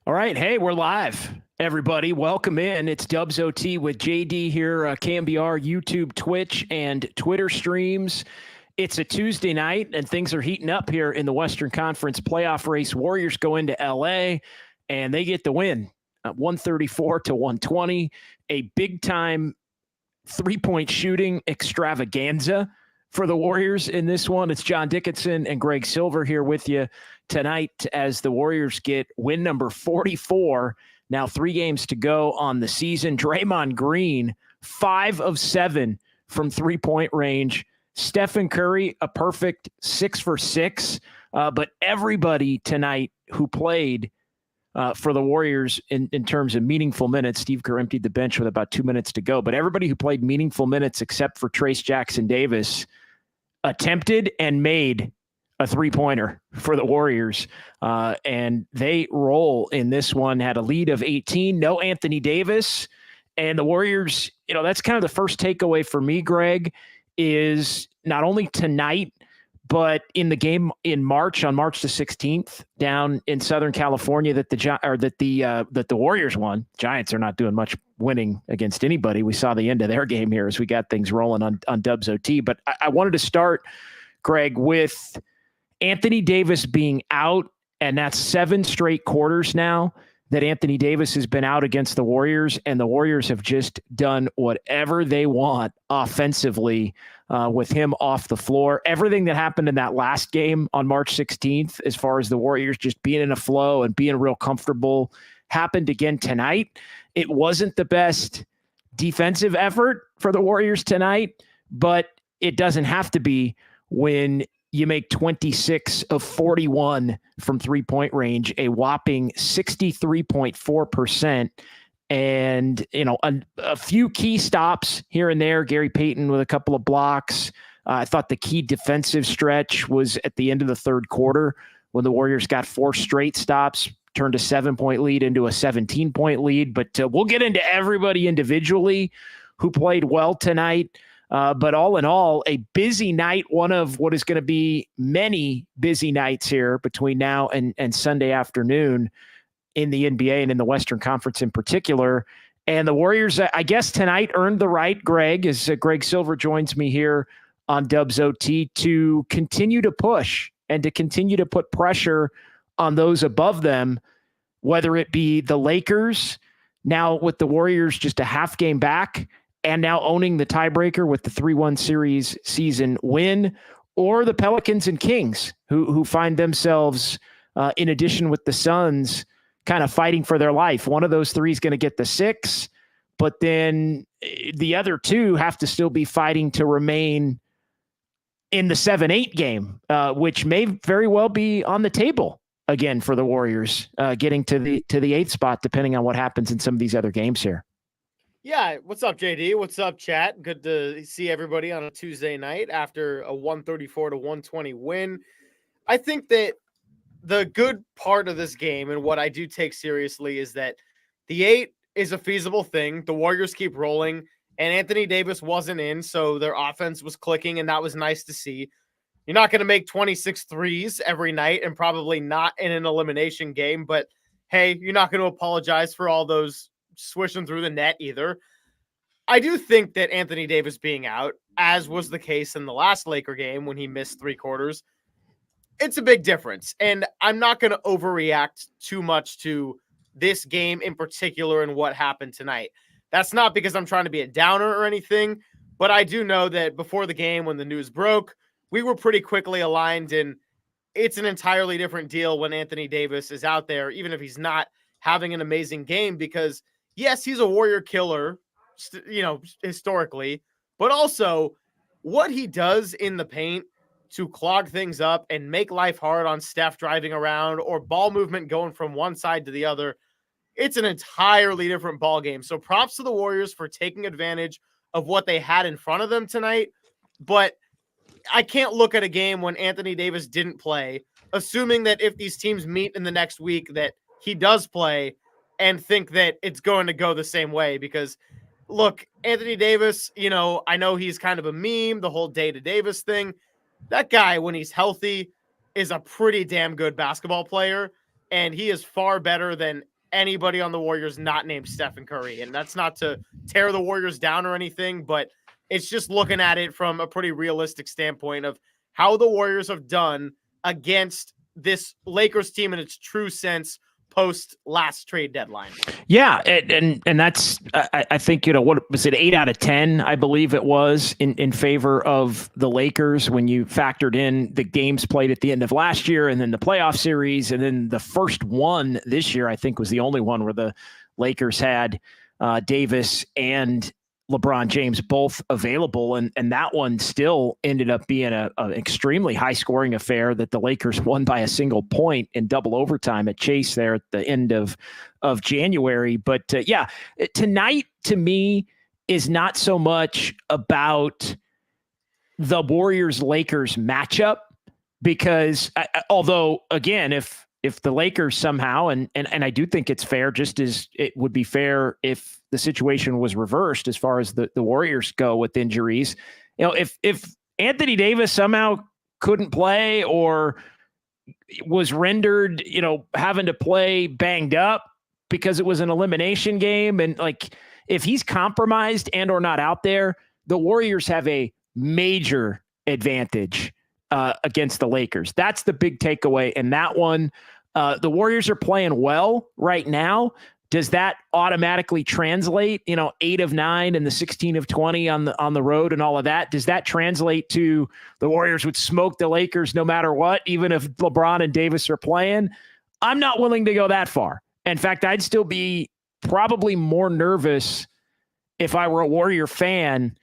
All right. Hey, we're live, everybody. Welcome in. It's Dubs OT with JD here, KNBR, YouTube, Twitch, and Twitter streams. It's a Tuesday night, and things are heating up here in the Western Conference playoff race. Warriors go into LA, and they get the win, 134 to 120. A big-time three-point shooting extravaganza for the Warriors in this one. It's John Dickinson and Greg Silver here with you tonight as the Warriors get win number 44. Now 3 games to go on the season. Draymond Green, 5 of 7 from three-point range. Stephen Curry, a perfect 6 for 6. But everybody tonight who played for the Warriors in terms of meaningful minutes, Steve Kerr emptied the bench with about 2 minutes to go. But everybody who played meaningful minutes except for Trace Jackson Davis attempted and made a three-pointer for the Warriors. And they roll in this one, had a lead of 18, no Anthony Davis. And the Warriors, that's kind of the first takeaway for me, Greg, is not only tonight, but in the game in March, on March the 16th, down in Southern California, that the Warriors won. Giants are not doing much winning against anybody. We saw the end of their game here as we got things rolling on Dubs OT. But I wanted to start, Greg, with Anthony Davis being out, and that's 7 straight quarters now that Anthony Davis has been out against the Warriors, and the Warriors have just done whatever they want offensively with him off the floor. Everything that happened in that last game on March 16th, as far as the Warriors just being in a flow and being real comfortable, happened again tonight. It wasn't the best defensive effort for the Warriors tonight, but it doesn't have to be when you make 26 of 41 from three-point range, a whopping 63.4%. And, a few key stops here and there. Gary Payton with a couple of blocks. I thought the key defensive stretch was at the end of the third quarter when the Warriors got 4 straight stops, turned a 7-point lead into a 17-point lead. But we'll get into everybody individually who played well tonight. But all in all, a busy night, one of what is going to be many busy nights here between now and Sunday afternoon in the NBA and in the Western Conference in particular. And the Warriors, I guess, tonight earned the right, Greg, as Greg Silver joins me here on Dubs OT, to continue to push and to continue to put pressure on those above them, whether it be the Lakers, now with the Warriors just a half game back, and now owning the tiebreaker with the 3-1 series season win, or the Pelicans and Kings, who find themselves, in addition with the Suns, kind of fighting for their life. One of those 3 is going to get the 6, but then the other 2 have to still be fighting to remain in the 7-8 game, which may very well be on the table again for the Warriors, getting to the 8th spot, depending on what happens in some of these other games here. Yeah, what's up, JD? What's up, chat? Good to see everybody on a Tuesday night after a 134 to 120 win. I think that the good part of this game, and what I do take seriously, is that the 8 is a feasible thing. The Warriors keep rolling, and Anthony Davis wasn't in, so their offense was clicking, and that was nice to see. You're not going to make 26 threes every night, and probably not in an elimination game, but hey, you're not going to apologize for all those swishing through the net either. I do think that Anthony Davis being out, as was the case in the last Laker game when he missed 3 quarters, it's a big difference. And I'm not going to overreact too much to this game in particular and what happened tonight. That's not because I'm trying to be a downer or anything, but I do know that before the game, when the news broke, we were pretty quickly aligned, and it's an entirely different deal when Anthony Davis is out there, even if he's not having an amazing game, because yes, he's a Warrior killer, historically, but also what he does in the paint to clog things up and make life hard on Steph driving around, or ball movement going from one side to the other, it's an entirely different ball game. So props to the Warriors for taking advantage of what they had in front of them tonight. But I can't look at a game when Anthony Davis didn't play, assuming that if these teams meet in the next week that he does play, and think that it's going to go the same way. Because look, Anthony Davis, I know he's kind of a meme, the whole Day to Davis thing. That guy, when he's healthy, is a pretty damn good basketball player, and he is far better than anybody on the Warriors not named Stephen Curry. And that's not to tear the Warriors down or anything, but it's just looking at it from a pretty realistic standpoint of how the Warriors have done against this Lakers team in its true sense post last trade deadline. Yeah, and that's I think, what was it, 8 out of 10, I believe it was, in favor of the Lakers when you factored in the games played at the end of last year and then the playoff series, and then the first one this year I think was the only one where the Lakers had Davis and LeBron James both available, and that one still ended up being an extremely high scoring affair that the Lakers won by a single point in double overtime at Chase there at the end of January. But tonight to me is not so much about the Warriors-Lakers matchup, because although again, if the Lakers somehow, and I do think it's fair, just as it would be fair if the situation was reversed as far as the Warriors go with injuries, if Anthony Davis somehow couldn't play or was rendered, having to play banged up because it was an elimination game, and like if he's compromised and or not out there, the Warriors have a major advantage against the Lakers. That's the big takeaway in that one. The Warriors are playing well right now. Does that automatically translate, 8 of 9 and the 16 of 20 on the road and all of that? Does that translate to the Warriors would smoke the Lakers no matter what, even if LeBron and Davis are playing? I'm not willing to go that far. In fact, I'd still be probably more nervous if I were a Warrior fan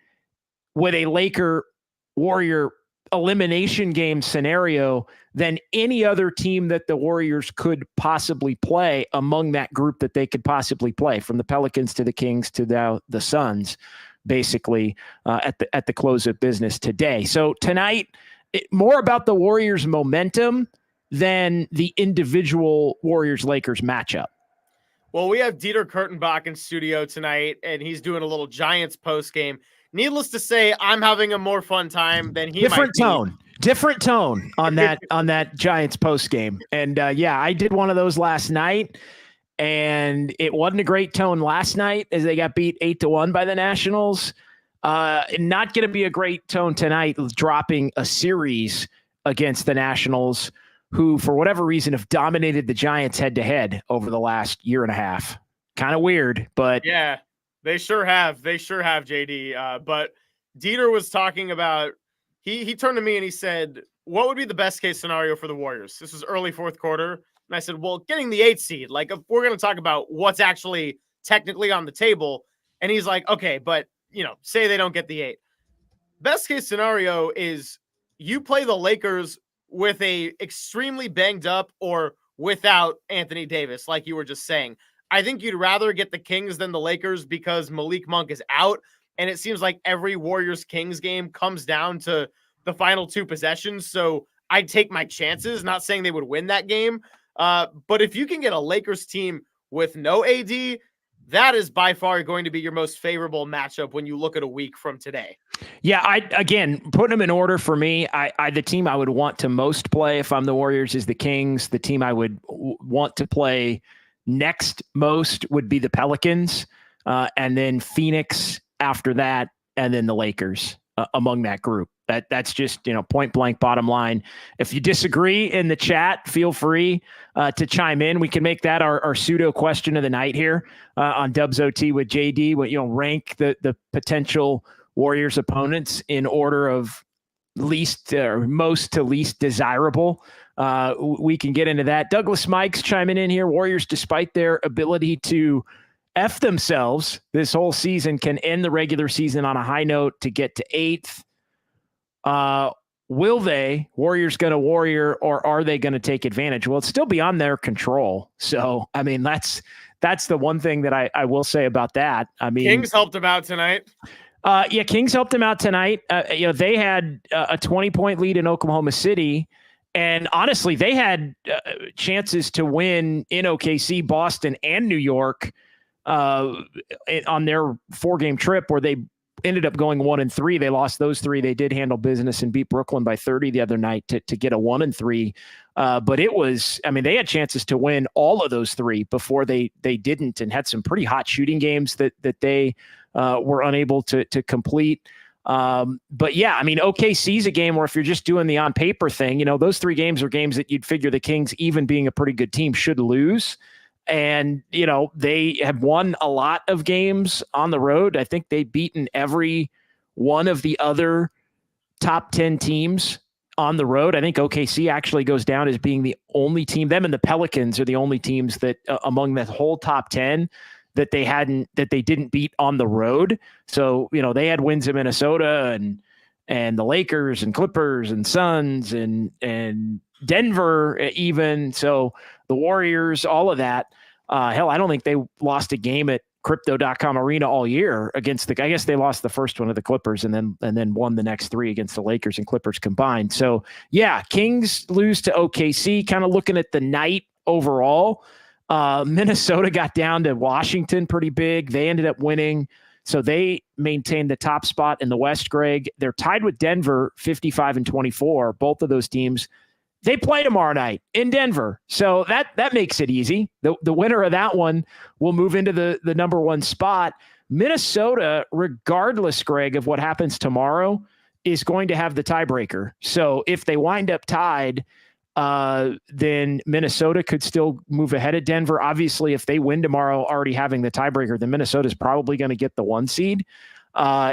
with a Laker-Warrior elimination game scenario than any other team that the Warriors could possibly play among that group that they could possibly play, from the Pelicans to the Kings to the Suns, basically at the close of business today. So tonight, more about the Warriors' momentum than the individual Warriors-Lakers matchup. Well, we have Dieter Kurtenbach in studio tonight, and he's doing a little Giants post game. Needless to say, I'm having a more fun time than he Different might tone. Different tone on that Giants post game. And I did one of those last night, and it wasn't a great tone last night as they got beat 8-1 by the Nationals. Not going to be a great tone tonight, dropping a series against the Nationals, who for whatever reason have dominated the Giants head to head over the last year and a half. Kind of weird, but yeah, they sure have. They sure have, JD. But Dieter was talking about, he turned to me and he said, what would be the best case scenario for the Warriors? This was early fourth quarter. And I said, well, getting the 8th seed, like if we're going to talk about what's actually technically on the table. And he's like, okay, but say they don't get the 8. Best case scenario is you play the Lakers with a extremely banged up or without Anthony Davis, like you were just saying. I think you'd rather get the Kings than the Lakers because Malik Monk is out. And it seems like every Warriors-Kings game comes down to the final 2 possessions. So I'd take my chances, not saying they would win that game. But if you can get a Lakers team with no AD, that is by far going to be your most favorable matchup when you look at a week from today. Yeah, again, putting them in order for me, the team I would want to most play if I'm the Warriors is the Kings. The team I would want to play next most would be the Pelicans, and then Phoenix after that, and then the Lakers among that group. That's just, point blank bottom line. If you disagree in the chat, feel free to chime in. We can make that our pseudo question of the night here on Dubs OT with JD. Rank the potential Warriors opponents in order of least or most to least desirable. We can get into that. Douglas Mikes chiming in here. Warriors, despite their ability to F themselves this whole season, can end the regular season on a high note to get to 8th. Will they? Warriors going to Warrior, or are they going to take advantage? Well, it's still beyond their control. So, I mean, that's the one thing that I will say about that. I mean, Kings helped them out tonight. Kings helped them out tonight. They had a 20-point lead in Oklahoma City. And honestly, they had chances to win in OKC, Boston, and New York on their 4-game trip where they ended up going 1-3. They lost those 3. They did handle business and beat Brooklyn by 30 the other night to get a 1-3. But it was, I mean, they had chances to win all of those 3 before they didn't, and had some pretty hot shooting games that they were unable to complete. But yeah, I mean, OKC's a game where if you're just doing the on paper thing, you know, those 3 games are games that you'd figure the Kings, even being a pretty good team, should lose. And, you know, they have won a lot of games on the road. I think they've beaten every one of the other top 10 teams on the road. I think OKC actually goes down as being the only team. Them and the Pelicans are the only teams that among the whole top 10 that they didn't beat on the road. So, you know, they had wins in Minnesota and the Lakers and Clippers and Suns and Denver even. So the Warriors, all of that. Hell, I don't think they lost a game at Crypto.com Arena all year against I guess they lost the first one to the Clippers and then won the next 3 against the Lakers and Clippers combined. So yeah, Kings lose to OKC. Kind of looking at the night overall, Minnesota got down to Washington pretty big. They ended up winning. So they maintained the top spot in the West, Greg. They're tied with Denver, 55-24. Both of those teams, they play tomorrow night in Denver. So that makes it easy. The winner of that one will move into the number 1 spot. Minnesota, regardless, Greg, of what happens tomorrow, is going to have the tiebreaker. So if they wind up tied, then Minnesota could still move ahead of Denver. Obviously, if they win tomorrow, already having the tiebreaker, then Minnesota is probably going to get the 1 seed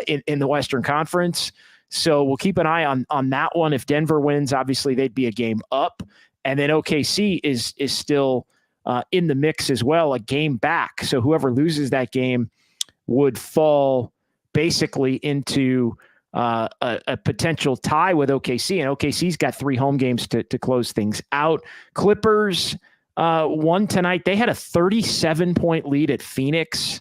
in the Western Conference. So we'll keep an eye on that one. If Denver wins, obviously they'd be a game up. And then OKC is still in the mix as well, a game back. So whoever loses that game would fall basically into a potential tie with OKC. And OKC's got 3 home games to close things out. Clippers won tonight. They had a 37-point lead at Phoenix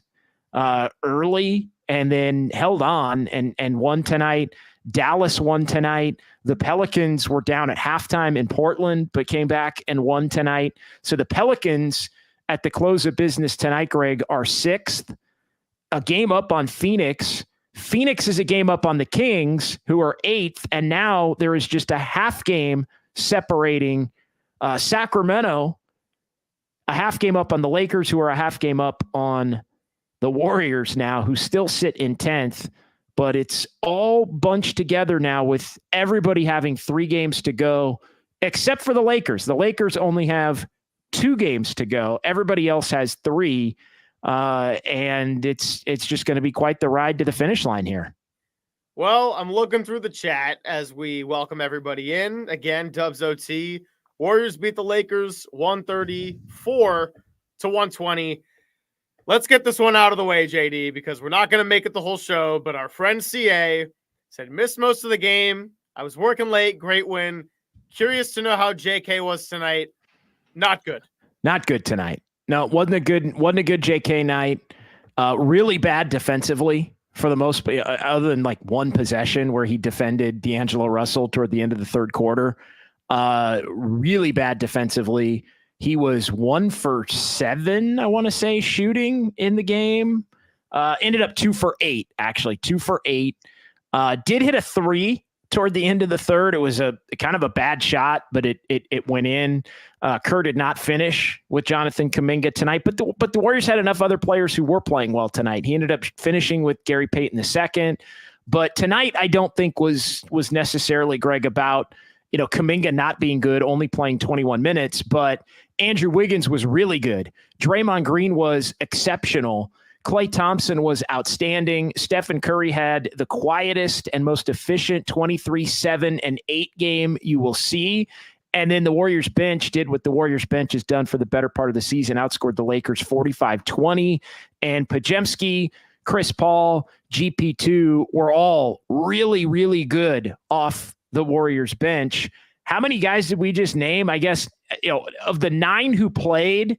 early and then held on and won tonight. Dallas won tonight. The Pelicans were down at halftime in Portland, but came back and won tonight. So the Pelicans at the close of business tonight, Greg, are 6th, a game up on Phoenix. Phoenix is a game up on the Kings, who are 8th. And now there is just a half game separating Sacramento, a half game up on the Lakers, who are a half game up on the Warriors now, who still sit in 10th. But it's all bunched together now with everybody having 3 games to go, except for the Lakers. The Lakers only have 2 games to go. Everybody else has 3. And it's just going to be quite the ride to the finish line here. Well, I'm looking through the chat as we welcome everybody in. Again, Dubs OT. Warriors beat the Lakers 134-120. Let's get this one out of the way, JD, because we're not going to make it the whole show. But our friend CA said, missed most of the game. I was working late. Great win. Curious to know how JK was tonight. Not good. Not good tonight. No, it wasn't a good JK night. Really bad defensively for the most part, other than like one possession where he defended D'Angelo Russell toward the end of the third quarter. Really bad defensively. He was 1 for 7, I want to say, shooting in the game. Ended up 2 for 8, actually. 2 for 8. Did hit a 3 toward the end of the third. It was a kind of a bad shot, but it went in. Kerr did not finish with Jonathan Kuminga tonight, but the Warriors had enough other players who were playing well tonight. He ended up finishing with Gary Payton II. But tonight, I don't think was necessarily, Greg, about Kuminga not being good, only playing 21 minutes, but Andrew Wiggins was really good. Draymond Green was exceptional. Klay Thompson was outstanding. Stephen Curry had the quietest and most efficient 23-7-8 game you will see. And then the Warriors bench did what the Warriors bench has done for the better part of the season, outscored the Lakers 45-20. And Podziemski, Chris Paul, GP2 were all really, really good off the Warriors bench. How many guys did we just name? I guess, of the 9 who played,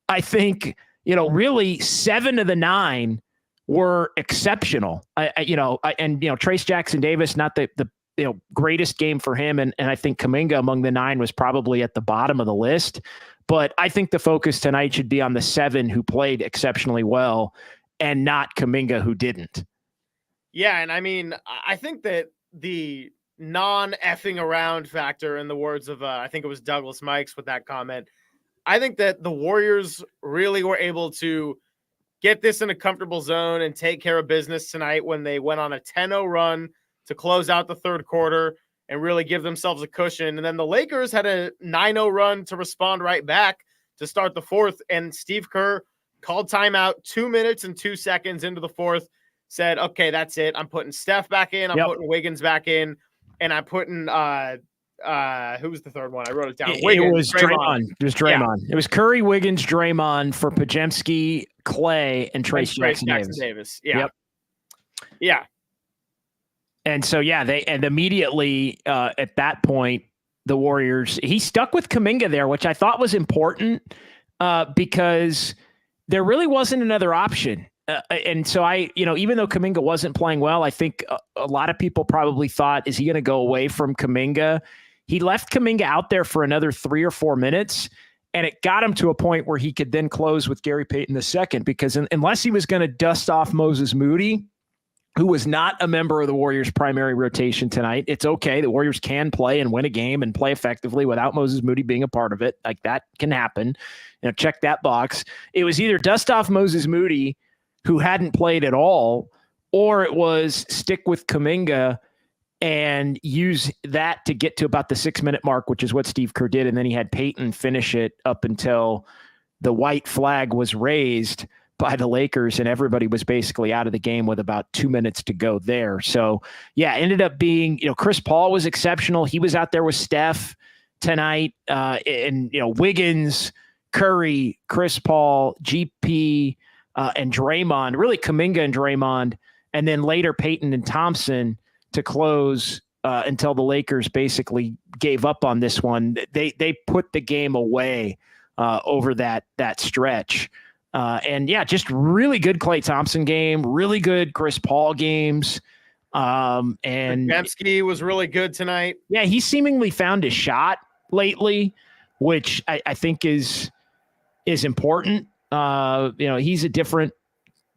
I think, really 7 of the 9 were exceptional. Trace Jackson Davis, not the greatest game for him. And I think Kuminga among the 9 was probably at the bottom of the list. But I think the focus tonight should be on the 7 who played exceptionally well and not Kuminga who didn't. Yeah, and I mean, I think that the non-effing around factor, in the words of I think it was Douglas Mikes with that comment, I think that the Warriors really were able to get this in a comfortable zone and take care of business tonight when they went on a 10-0 run to close out the third quarter and really give themselves a cushion. And then the Lakers had a 9-0 run to respond right back to start the fourth. And Steve Kerr called timeout 2 minutes and 2 seconds into the fourth, said, okay, that's it. I'm putting Steph back in. I'm putting Wiggins back in. And I'm putting who was the third one? I wrote it down. Wiggins, it was Draymond. It was Draymond. Yeah. It was Curry, Wiggins, Draymond for Podziemski, Klay, and Trace Jackson Davis. Yeah. Yep. Yeah. And so, they immediately at that point, the Warriors, he stuck with Kuminga there, which I thought was important because there really wasn't another option. And so even though Kuminga wasn't playing well, I think a lot of people probably thought, is he going to go away from Kuminga? He left Kuminga out there for another 3 or 4 minutes, and it got him to a point where he could then close with Gary Payton II, because unless he was going to dust off Moses Moody, who was not a member of the Warriors' primary rotation tonight, it's okay. The Warriors can play and win a game and play effectively without Moses Moody being a part of it. Like, that can happen. Check that box. It was either dust off Moses Moody, who hadn't played at all, or it was stick with Kuminga and use that to get to about the 6-minute mark, which is what Steve Kerr did. And then he had Peyton finish it up until the white flag was raised by the Lakers, and everybody was basically out of the game with about 2 minutes to go there. So, ended up being, Chris Paul was exceptional. He was out there with Steph tonight, and Wiggins, Curry, Chris Paul, GP, and Draymond, really Kuminga and Draymond, and then later Peyton and Thompson to close until the Lakers basically gave up on this one. They put the game away over that stretch. Just really good Klay Thompson game, really good Chris Paul games. And Podziemski was really good tonight. Yeah, he seemingly found his shot lately, which I think is important. He's a different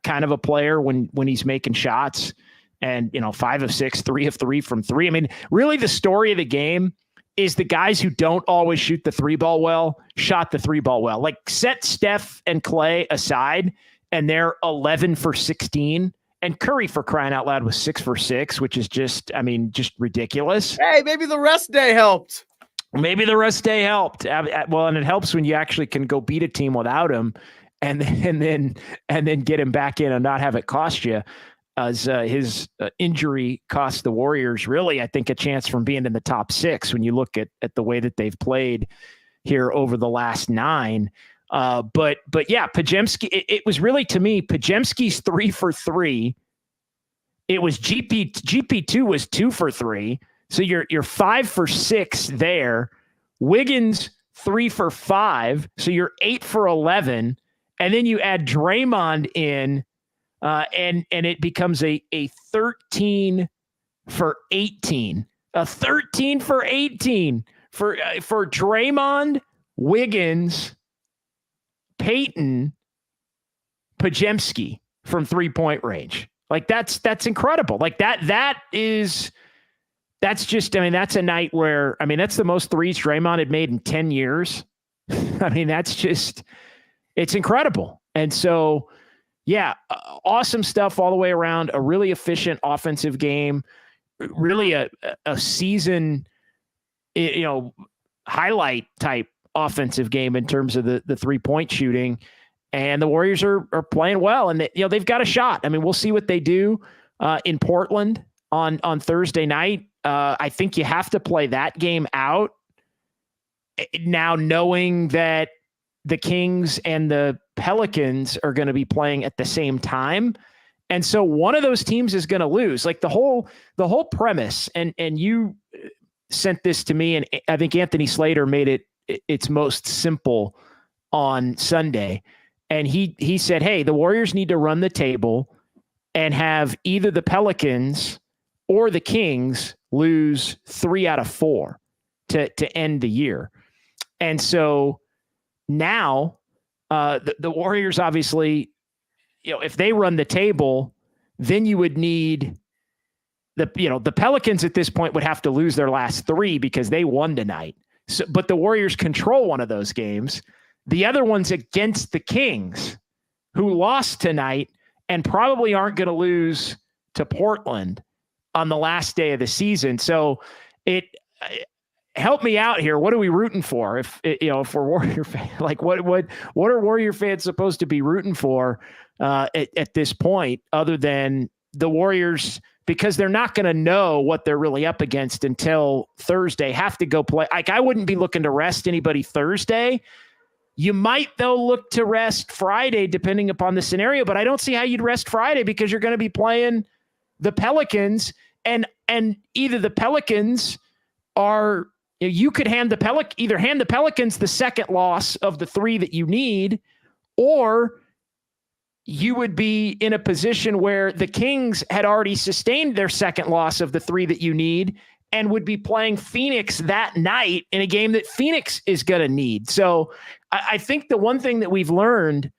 kind of a player when he's making shots, and 5 of 6, 3 of 3 from 3. I mean, really the story of the game is the guys who don't always shoot the 3-ball well shot the 3-ball well. Like, set Steph and Klay aside, and they're 11 for 16, and Curry, for crying out loud, was 6 for 6, which is just ridiculous. Hey, maybe the rest day helped. Maybe the rest day helped. Well, and it helps when you actually can go beat a team without him, and then get him back in and not have it cost you, as his injury cost the Warriors really, I think, a chance from being in the top 6 when you look at the way that they've played here over the last 9. But Podziemski, it was really, to me, Podziemski's 3 for 3. It was GP2 was 2 for 3. So you're 5 for 6 there. Wiggins 3 for 5. So you're 8 for 11. And then you add Draymond in, and it becomes a 13 for 18. A 13 for 18 for Draymond, Wiggins, Peyton, Podziemski from 3-point range. Like, that's incredible. Like, that's just, that's a night where, that's the most threes Draymond had made in 10 years. It's incredible. And so, awesome stuff all the way around. A really efficient offensive game, really a season, highlight type offensive game in terms of the 3-point shooting. And the Warriors are playing well, and they've got a shot. We'll see what they do in Portland on Thursday night. I think you have to play that game out now, knowing that the Kings and the Pelicans are going to be playing at the same time. And so one of those teams is going to lose. Like, the whole premise, and you sent this to me, and I think Anthony Slater made it its most simple on Sunday. And he said, hey, the Warriors need to run the table and have either the Pelicans or the Kings lose 3 out of 4 to end the year. And so now the Warriors, obviously, if they run the table, then you would need the Pelicans at this point would have to lose their last 3 because they won tonight. So, but the Warriors control one of those games. The other one's against the Kings, who lost tonight and probably aren't going to lose to Portland on the last day of the season. So help me out here. What are we rooting for? If we're Warrior fans, like what are Warrior fans supposed to be rooting for at this point, other than the Warriors, because they're not going to know what they're really up against until Thursday, have to go play. Like, I wouldn't be looking to rest anybody Thursday. You might, though, look to rest Friday, depending upon the scenario, but I don't see how you'd rest Friday because you're going to be playing the Pelicans, and either the Pelicans are, you could hand the Pelicans the second loss of the 3 that you need, or you would be in a position where the Kings had already sustained their second loss of the 3 that you need and would be playing Phoenix that night in a game that Phoenix is going to need. So I think the one thing that we've learned,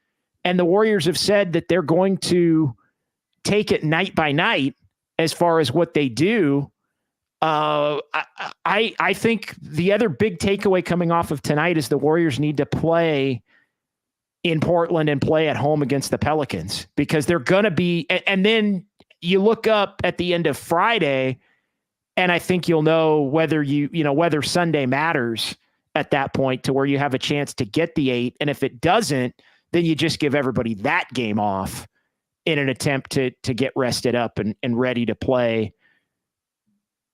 and the Warriors have said that they're going to take it night by night as far as what they do. I think the other big takeaway coming off of tonight is the Warriors need to play in Portland and play at home against the Pelicans, because they're going to be, and then you look up at the end of Friday, and I think you'll know whether whether Sunday matters at that point to where you have a chance to get the 8. And if it doesn't, then you just give everybody that game off in an attempt to get rested up and ready to play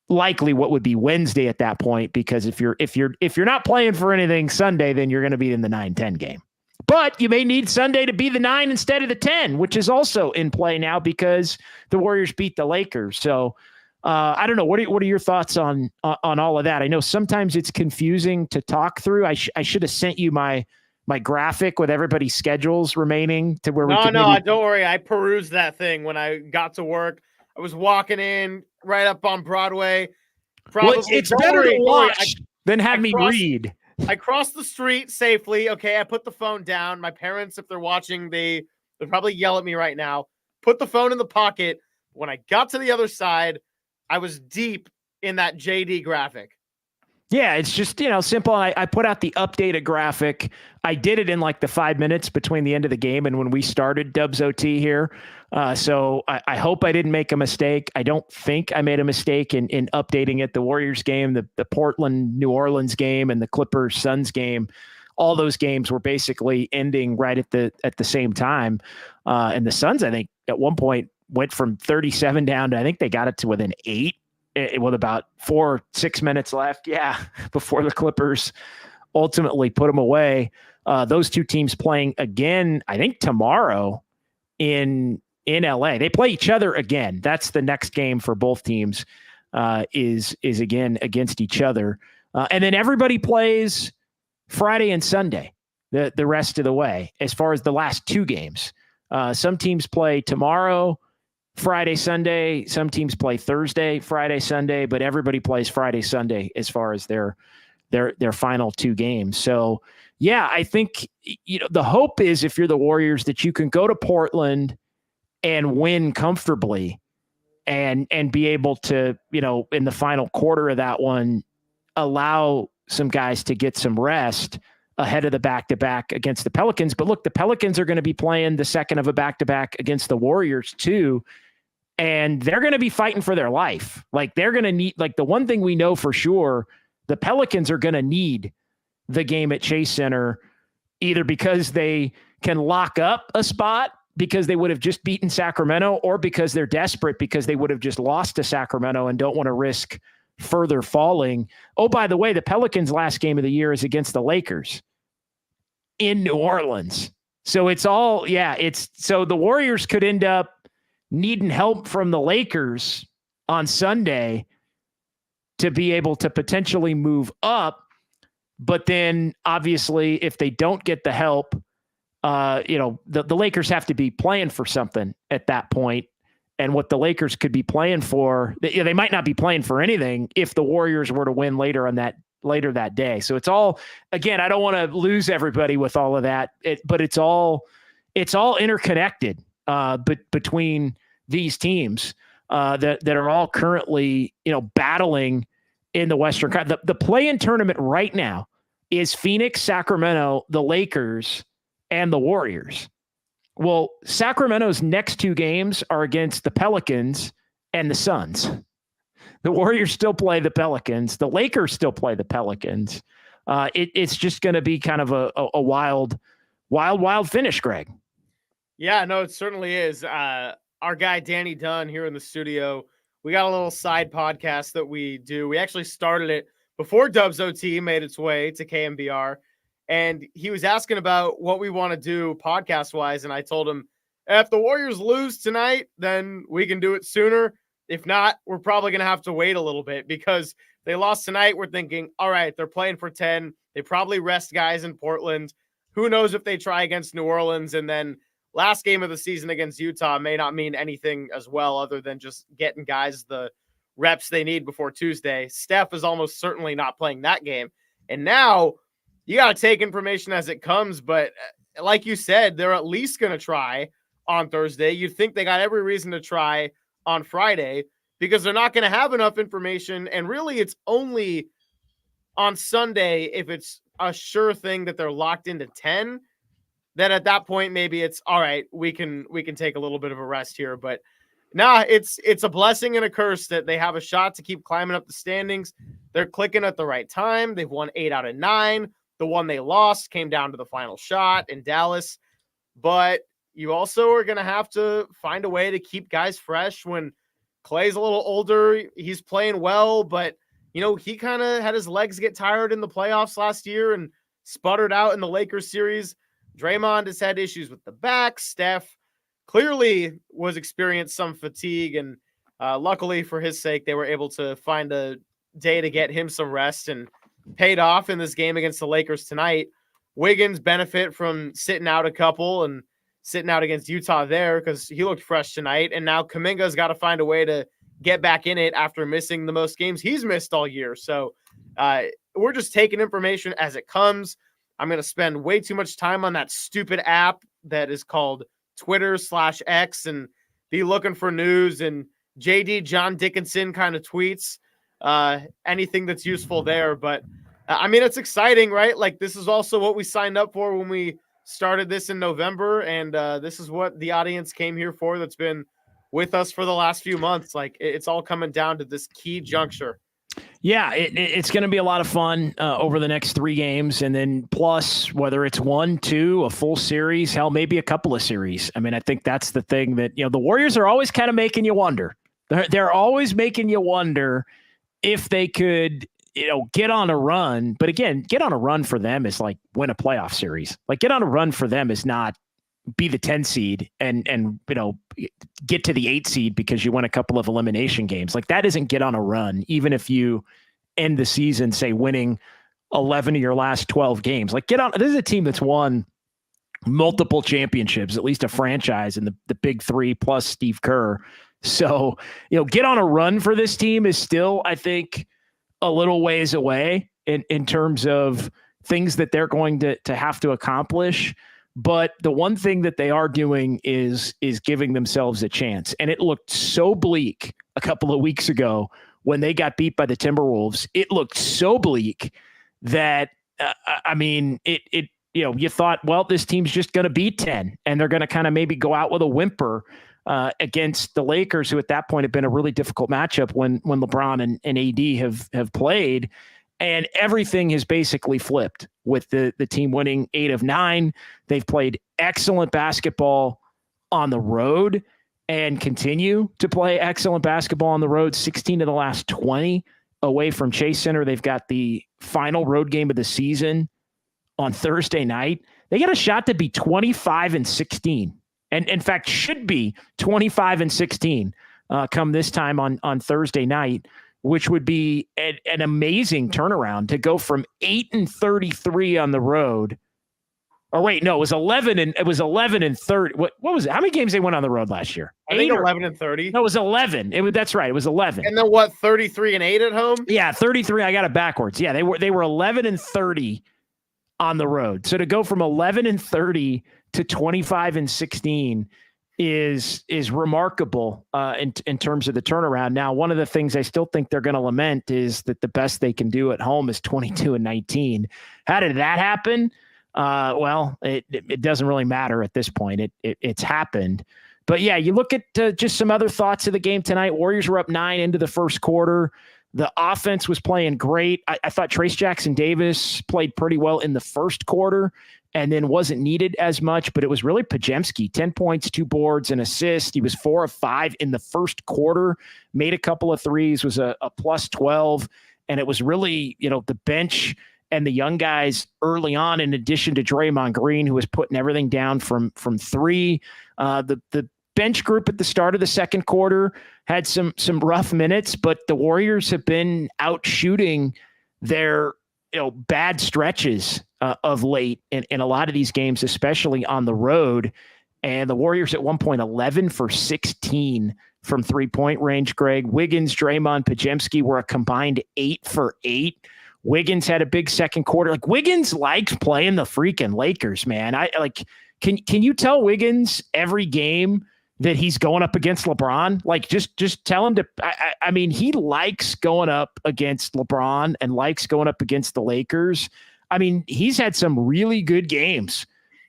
likely what would be Wednesday at that point. Because if you're not playing for anything Sunday, then you're going to be in the 9-10 game. But you may need Sunday to be the 9 instead of the 10, which is also in play now because the Warriors beat the Lakers. So I don't know. What are your thoughts on all of that? I know sometimes it's confusing to talk through. I should have sent you my graphic with everybody's schedules remaining to where we can. No, don't worry. I perused that thing when I got to work. I was walking in right up on Broadway. Probably, it's better to watch than have me read. I crossed the street safely. Okay, I put the phone down. My parents, if they're watching, they'll probably yell at me right now. Put the phone in the pocket. When I got to the other side, I was deep in that JD graphic. Yeah, it's just, simple. I put out the updated graphic. I did it in like the 5 minutes between the end of the game and when we started Dubs OT here. So I hope I didn't make a mistake. I don't think I made a mistake in updating it. The Warriors game, the Portland, New Orleans game, and the Clippers Suns game, all those games were basically ending right at the same time. And the Suns, I think, at one point went from 37 down to, I think they got it to within 8 with about 4-6 minutes left. Yeah, before the Clippers ultimately put them away. Those two teams playing again, I think tomorrow in LA. They play each other again. That's the next game for both teams, is again against each other. And then everybody plays Friday and Sunday the rest of the way as far as the last 2 games. Some teams play tomorrow, Friday, Sunday. Some teams play Thursday, Friday, Sunday, but everybody plays Friday, Sunday as far as their final 2 games. So yeah, I think, the hope is, if you're the Warriors, that you can go to Portland and win comfortably and be able to, in the final quarter of that one, allow some guys to get some rest ahead of the back-to-back against the Pelicans. But look, the Pelicans are going to be playing the second of a back-to-back against the Warriors too. And they're going to be fighting for their life. Like, they're going to need, like, the one thing we know for sure, the Pelicans are going to need the game at Chase Center, either because they can lock up a spot because they would have just beaten Sacramento, or because they're desperate because they would have just lost to Sacramento and don't want to risk further falling. Oh, by the way, the Pelicans' last game of the year is against the Lakers in New Orleans. So so the Warriors could end up needing help from the Lakers on Sunday to be able to potentially move up. But then obviously if they don't get the help, the Lakers have to be playing for something at that point. And what the Lakers could be playing for, they might not be playing for anything if the Warriors were to win later that day. So it's all, again, I don't want to lose everybody with all of that, but it's all interconnected. But between these teams, that are all currently, battling in the Western. The play-in tournament right now is Phoenix, Sacramento, the Lakers, and the Warriors. Well, Sacramento's next two games are against the Pelicans and the Suns. The Warriors still play the Pelicans. The Lakers still play the Pelicans. It's just going to be kind of a wild finish, Greg. Yeah, no, it certainly is. Our guy, Danny Dunn, here in the studio, we got a little side podcast that we do. We actually started it before Dubs OT made its way to KNBR. And he was asking about what we want to do podcast-wise. And I told him, if the Warriors lose tonight, then we can do it sooner. If not, we're probably going to have to wait a little bit because they lost tonight. We're thinking, all right, they're playing for 10. They probably rest guys in Portland. Who knows if they try against New Orleans? And then last game of the season against Utah may not mean anything as well other than just getting guys the reps they need before Tuesday. Steph is almost certainly not playing that game. And now you got to take information as it comes. But like you said, they're at least going to try on Thursday. You'd think they got every reason to try on Friday because they're not going to have enough information. And really, it's only on Sunday, if it's a sure thing that they're locked into 10, then at that point, maybe it's all right. We can take a little bit of a rest here. But nah, it's a blessing and a curse that they have a shot to keep climbing up the standings. They're clicking at the right time. They've won 8 out of 9. The one they lost came down to the final shot in Dallas. But you also are going to have to find a way to keep guys fresh when Klay's a little older. He's playing well, but, he kind of had his legs get tired in the playoffs last year and sputtered out in the Lakers series. Draymond has had issues with the back. Steph clearly was experienced some fatigue, and luckily for his sake, they were able to find a day to get him some rest and paid off in this game against the Lakers tonight. Wiggins benefit from sitting out a couple and sitting out against Utah there because he looked fresh tonight. And now Kuminga's got to find a way to get back in it after missing the most games he's missed all year. So we're just taking information as it comes. I'm going to spend way too much time on that stupid app that is called Twitter/X and be looking for news and JD John Dickinson kind of tweets, anything that's useful there. But it's exciting, right? Like this is also what we signed up for when we started this in November. And this is what the audience came here for. That's been with us for the last few months. Like it's all coming down to this key juncture. Yeah, it's going to be a lot of fun over the next 3 games. And then plus whether it's 1, 2, a full series, hell, maybe a couple of series. I think that's the thing that, the Warriors are always kind of making you wonder. They're always making you wonder if they could, get on a run. But again, get on a run for them is like win a playoff series. Like get on a run for them is not be the 10 seed and get to the 8 seed because you won a couple of elimination games. Like that isn't get on a run, even if you end the season, say, winning 11 of your last 12 games. Like get on. This is a team that's won multiple championships, at least a franchise in the big 3 plus Steve Kerr. So, get on a run for this team is still, I think, a little ways away in terms of things that they're going to have to accomplish. But the one thing that they are doing is giving themselves a chance. And it looked so bleak a couple of weeks ago when they got beat by the Timberwolves. It looked so bleak that, you thought, well, this team's just going to beat 10 and they're going to kind of maybe go out with a whimper against the Lakers, who at that point have been a really difficult matchup when LeBron and AD have played. And everything has basically flipped with the team winning 8 of 9. They've played excellent basketball on the road and continue to play excellent basketball on the road. 16 of the last 20 away from Chase Center. They've got the final road game of the season on Thursday night. They got a shot to be 25-16. And in fact, should be 25-16 come this time on Thursday night, which would be an amazing turnaround to go from 8-33 on the road. Or wait, no, it was 11 and 30. What was it? How many games they won on the road last year? I think 11 and 30. No, it was 11. That's right. It was 11. And then what? 33 and 8 at home? Yeah, 33. I got it backwards. Yeah, they were 11 and 30 on the road. So to go from 11 and 30 to 25-16 is remarkable in terms of the turnaround. Now, one of the things I still think they're going to lament is that the best they can do at home is 22-19. How did that happen? Well, it doesn't really matter at this point. It's happened. But yeah, you look at just some other thoughts of the game tonight. Warriors were up 9 into the first quarter. The offense was playing great. I thought Trace Jackson-Davis played pretty well in the first quarter and then wasn't needed as much, but it was really Podziemski, 10 points, 2 boards, and assist. He was 4 of 5 in the first quarter, made a couple of threes, was a plus 12, and it was really, the bench and the young guys early on, in addition to Draymond Green, who was putting everything down from 3. The bench group at the start of the second quarter had some rough minutes, but the Warriors have been out shooting their bad stretches of late in a lot of these games, especially on the road. And the Warriors at one point 11 for 16 from 3-point range. Greg, Wiggins, Draymond, Podziemski were a combined 8 for 8. Wiggins had a big second quarter. Like, Wiggins likes playing the freaking Lakers, man. Can you tell Wiggins every game that he's going up against LeBron? Like, just tell him to. I mean, he likes going up against LeBron and likes going up against the Lakers. I mean, he's had some really good games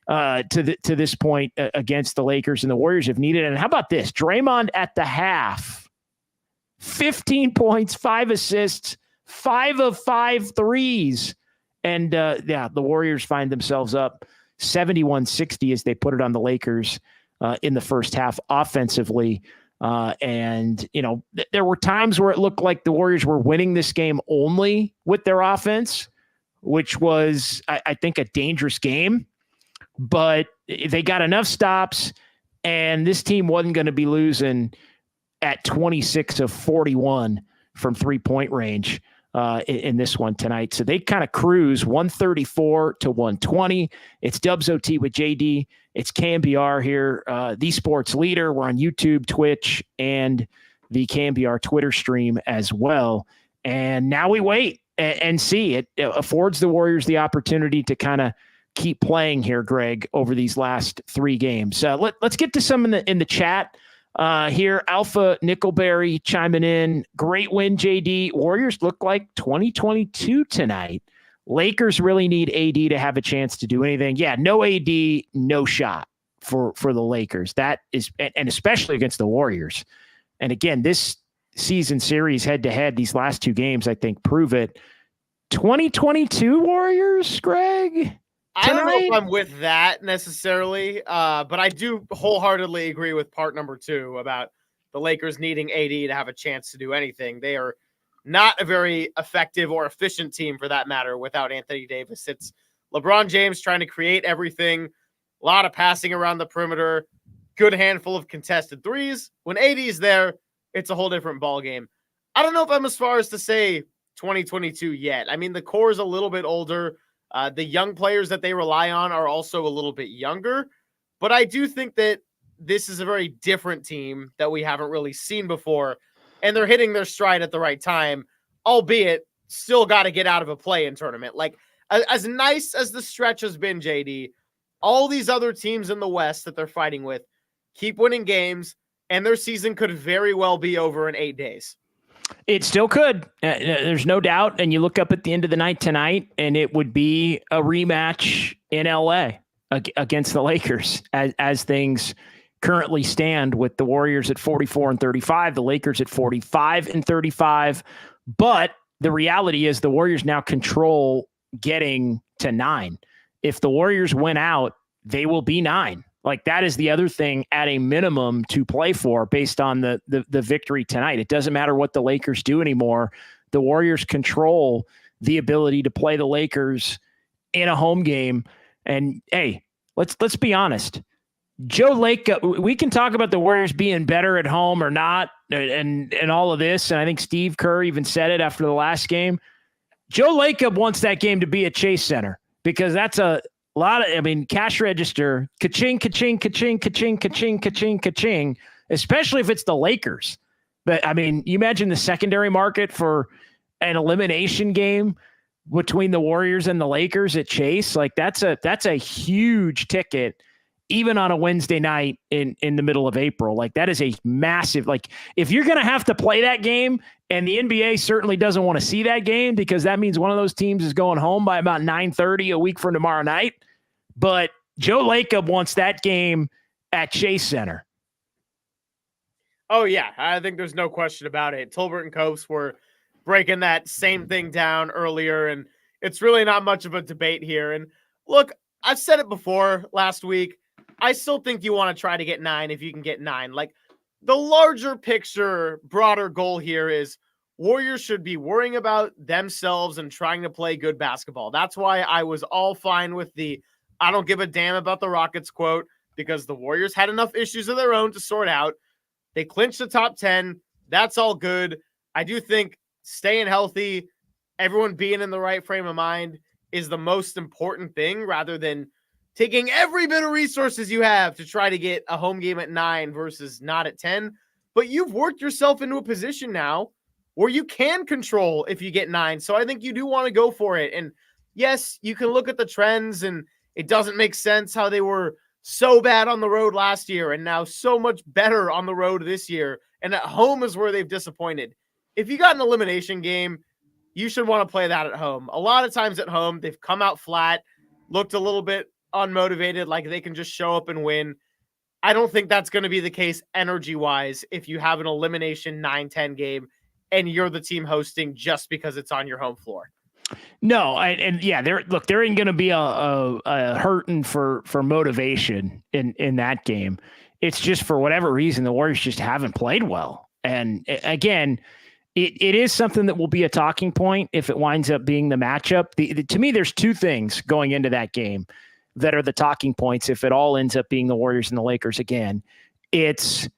to this point against the Lakers, and the Warriors have needed it. And how about this? Draymond at the half, 15 points, 5 assists, 5 of 5 threes. And the Warriors find themselves up 71-60 as they put it on the Lakers in the first half offensively. And there were times where it looked like the Warriors were winning this game only with their offense, which was, I think, a dangerous game. But they got enough stops, and this team wasn't going to be losing at 26 of 41 from 3-point range in this one tonight. So they kind of cruise 134-120. It's Dubs OT with JD. It's KNBR here, the sports leader. We're on YouTube, Twitch, and the KNBR Twitter stream as well. And now we wait and see. It affords the Warriors the opportunity to kind of keep playing here, Greg, over these last 3 games. Let's get to some in the chat. Here, Alpha Nickelberry chiming in. Great win, JD. Warriors look like 2022 tonight. Lakers really need AD to have a chance to do anything. Yeah, no AD, no shot for the Lakers. That is, and especially against the Warriors. And again, this season series head-to-head, these last 2 games, I think, prove it. 2022 Warriors, Greg? I don't know if I'm with that necessarily, but I do wholeheartedly agree with part number 2 about the Lakers needing AD to have a chance to do anything. They are not a very effective or efficient team, for that matter, without Anthony Davis. It's LeBron James trying to create everything, a lot of passing around the perimeter, good handful of contested threes. When AD is there, it's a whole different ballgame. I don't know if I'm as far as to say 2022 yet. I mean, the core is a little bit older. The young players that they rely on are also a little bit younger, but I do think that this is a very different team that we haven't really seen before, and they're hitting their stride at the right time, albeit still got to get out of a play-in tournament. Like, as nice as the stretch has been, JD, all these other teams in the West that they're fighting with keep winning games, and their season could very well be over in 8 days. It still could. There's no doubt. And you look up at the end of the night tonight, and it would be a rematch in LA against the Lakers as things currently stand, with the Warriors at 44-35, the Lakers at 45-35. But the reality is the Warriors now control getting to 9. If the Warriors win out, they will be 9. Like, that is the other thing at a minimum to play for based on the victory tonight. It doesn't matter what the Lakers do anymore. The Warriors control the ability to play the Lakers in a home game. And hey, let's be honest. Joe Lacob, we can talk about the Warriors being better at home or not, and all of this. And I think Steve Kerr even said it after the last game. Joe Lacob wants that game to be at Chase Center, because that's a lot of, cash register, ka-ching, ka-ching, ka-ching, ka-ching, ka-ching, ka-ching, ka-ching, especially if it's the Lakers. But you imagine the secondary market for an elimination game between the Warriors and the Lakers at Chase. Like, that's a huge ticket. even on a Wednesday night in the middle of April. Like, that is a massive, like, if you're going to have to play that game, and the NBA certainly doesn't want to see that game because that means one of those teams is going home by about 9:30 a week from tomorrow night. But Joe Lacob wants that game at Chase Center. Oh, yeah. I think there's no question about it. Tolbert and Copes were breaking that same thing down earlier, and it's really not much of a debate here. And look, I've said it before last week. I still think you want to try to get 9 if you can get 9. Like, the larger picture, broader goal here is Warriors should be worrying about themselves and trying to play good basketball. That's why I was all fine with the "I don't give a damn about the Rockets" quote, because the Warriors had enough issues of their own to sort out. They clinched the top 10. That's all good. I do think staying healthy, everyone being in the right frame of mind is the most important thing, rather than taking every bit of resources you have to try to get a home game at 9 versus not at 10. But you've worked yourself into a position now where you can control if you get 9. So I think you do want to go for it. And yes, you can look at the trends, and it doesn't make sense how they were so bad on the road last year and now so much better on the road this year. And at home is where they've disappointed. If you got an elimination game, you should want to play that at home. A lot of times at home, they've come out flat, looked a little bit unmotivated, like they can just show up and win. I don't think that's going to be the case energy-wise if you have an elimination 9-10 game and you're the team hosting just because it's on your home floor. No, there ain't going to be a hurting for motivation in that game. It's just, for whatever reason, the Warriors just haven't played well. And again, it is something that will be a talking point if it winds up being the matchup. To me, there's two things going into that game that are the talking points if it all ends up being the Warriors and the Lakers again. It's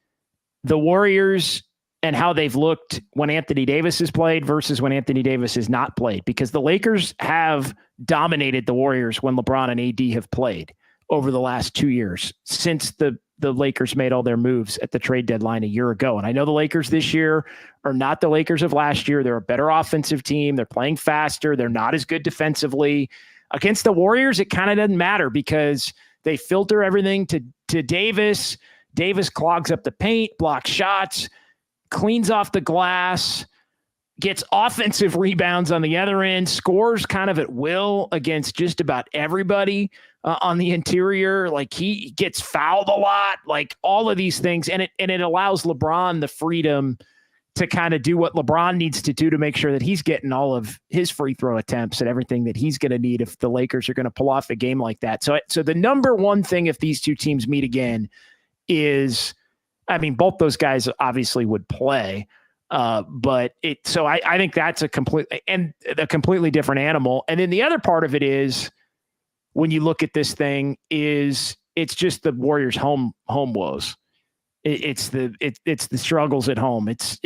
the Warriors and how they've looked when Anthony Davis has played versus when Anthony Davis has not played, because the Lakers have dominated the Warriors when LeBron and AD have played over the last 2 years since the Lakers made all their moves at the trade deadline a year ago. And I know the Lakers this year are not the Lakers of last year. They're a better offensive team. They're playing faster. They're not as good defensively. Against the Warriors, it kind of doesn't matter because they filter everything to Davis. Davis clogs up the paint, blocks shots, cleans off the glass, gets offensive rebounds on the other end, scores kind of at will against just about everybody on the interior. Like, he gets fouled a lot, like all of these things. And it allows LeBron the freedom to kind of do what LeBron needs to do to make sure that he's getting all of his free throw attempts and everything that he's going to need if the Lakers are going to pull off a game like that. So the number one thing, if these two teams meet again, is, I mean, both those guys obviously would play, but I think that's a completely different animal. And then the other part of it is, when you look at this thing, is it's just the Warriors' home woes. It's the struggles at home. This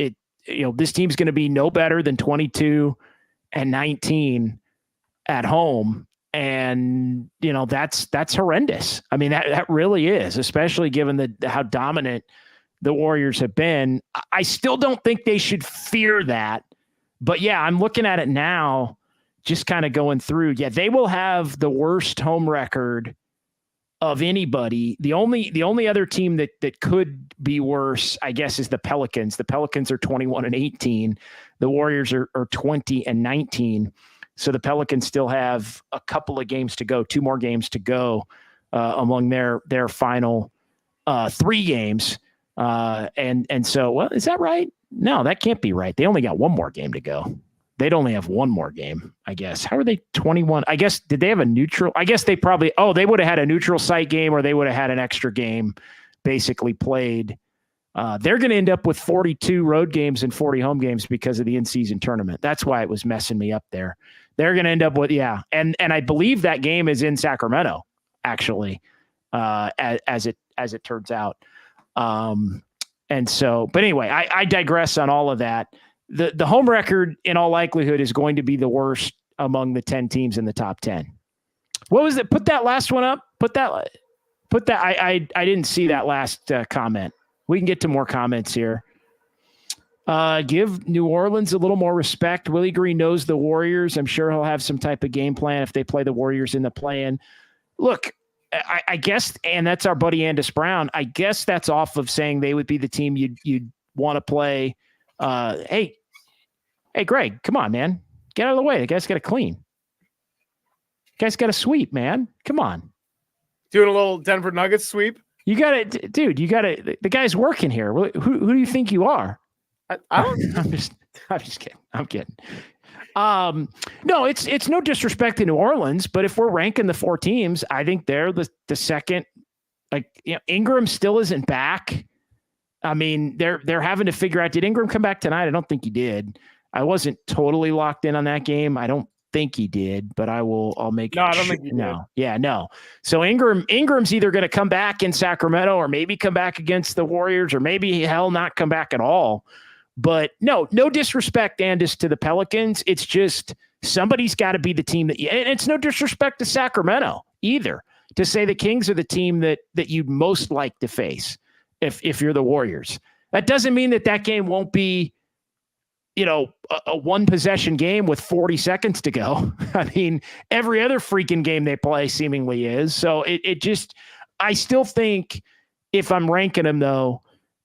team's going to be no better than 22-19 at home. And, that's horrendous. I mean, that really is, especially given how dominant the Warriors have been. I still don't think they should fear that. But yeah, I'm looking at it now, just kind of going through. Yeah, they will have the worst home record of anybody. The only other team that could be worse, I guess, is the Pelicans. The Pelicans are 21-18. The Warriors are 20-19. So the Pelicans still have a couple of games to go, 2 more games to go among their final 3 games. And so, well, is that right? No, that can't be right. They only got 1 more game to go. They'd only have 1 more game, I guess. How are they 21? I guess, did they have a neutral? I guess they probably, they would have had a neutral site game, or they would have had an extra game basically played. They're going to end up with 42 road games and 40 home games because of the in-season tournament. That's why it was messing me up there. They're going to end up with, yeah. And I believe that game is in Sacramento, actually, as it turns out. And so, but anyway, I digress on all of that. The home record, in all likelihood, is going to be the worst among the 10 teams in the top 10. What was it? Put that last one up. Put that. I didn't see that last comment. We can get to more comments here. Give New Orleans a little more respect. Willie Green knows the Warriors. I'm sure he'll have some type of game plan if they play the Warriors in the play-in. Look, I I guess, and that's our buddy Andis Brown. I guess that's off of saying they would be the team you'd want to play. Hey, Greg, come on, man. Get out of the way. The guy's got to clean. The guy's got to sweep, man. Come on. Doing a little Denver Nuggets sweep. You got to, dude, the guy's working here. Who do you think you are? I don't. I'm just kidding. I'm kidding. No, it's no disrespect to New Orleans, but if we're ranking the 4 teams, I think they're the second. Like, Ingram still isn't back. I mean, they're having to figure out, did Ingram come back tonight? I don't think he did. I wasn't totally locked in on that game. I don't think he did, but I'll make. No, I don't think he did. No. Yeah, no. So Ingram's either going to come back in Sacramento or maybe come back against the Warriors or maybe hell not come back at all. But no disrespect, Andis, to the Pelicans. It's just somebody's got to be the team and it's no disrespect to Sacramento either to say the Kings are the team that you'd most like to face if you're the Warriors. That doesn't mean that game won't be, a one possession game with 40 seconds to go. I mean, every other freaking game they play seemingly is. So I still think if I'm ranking them though,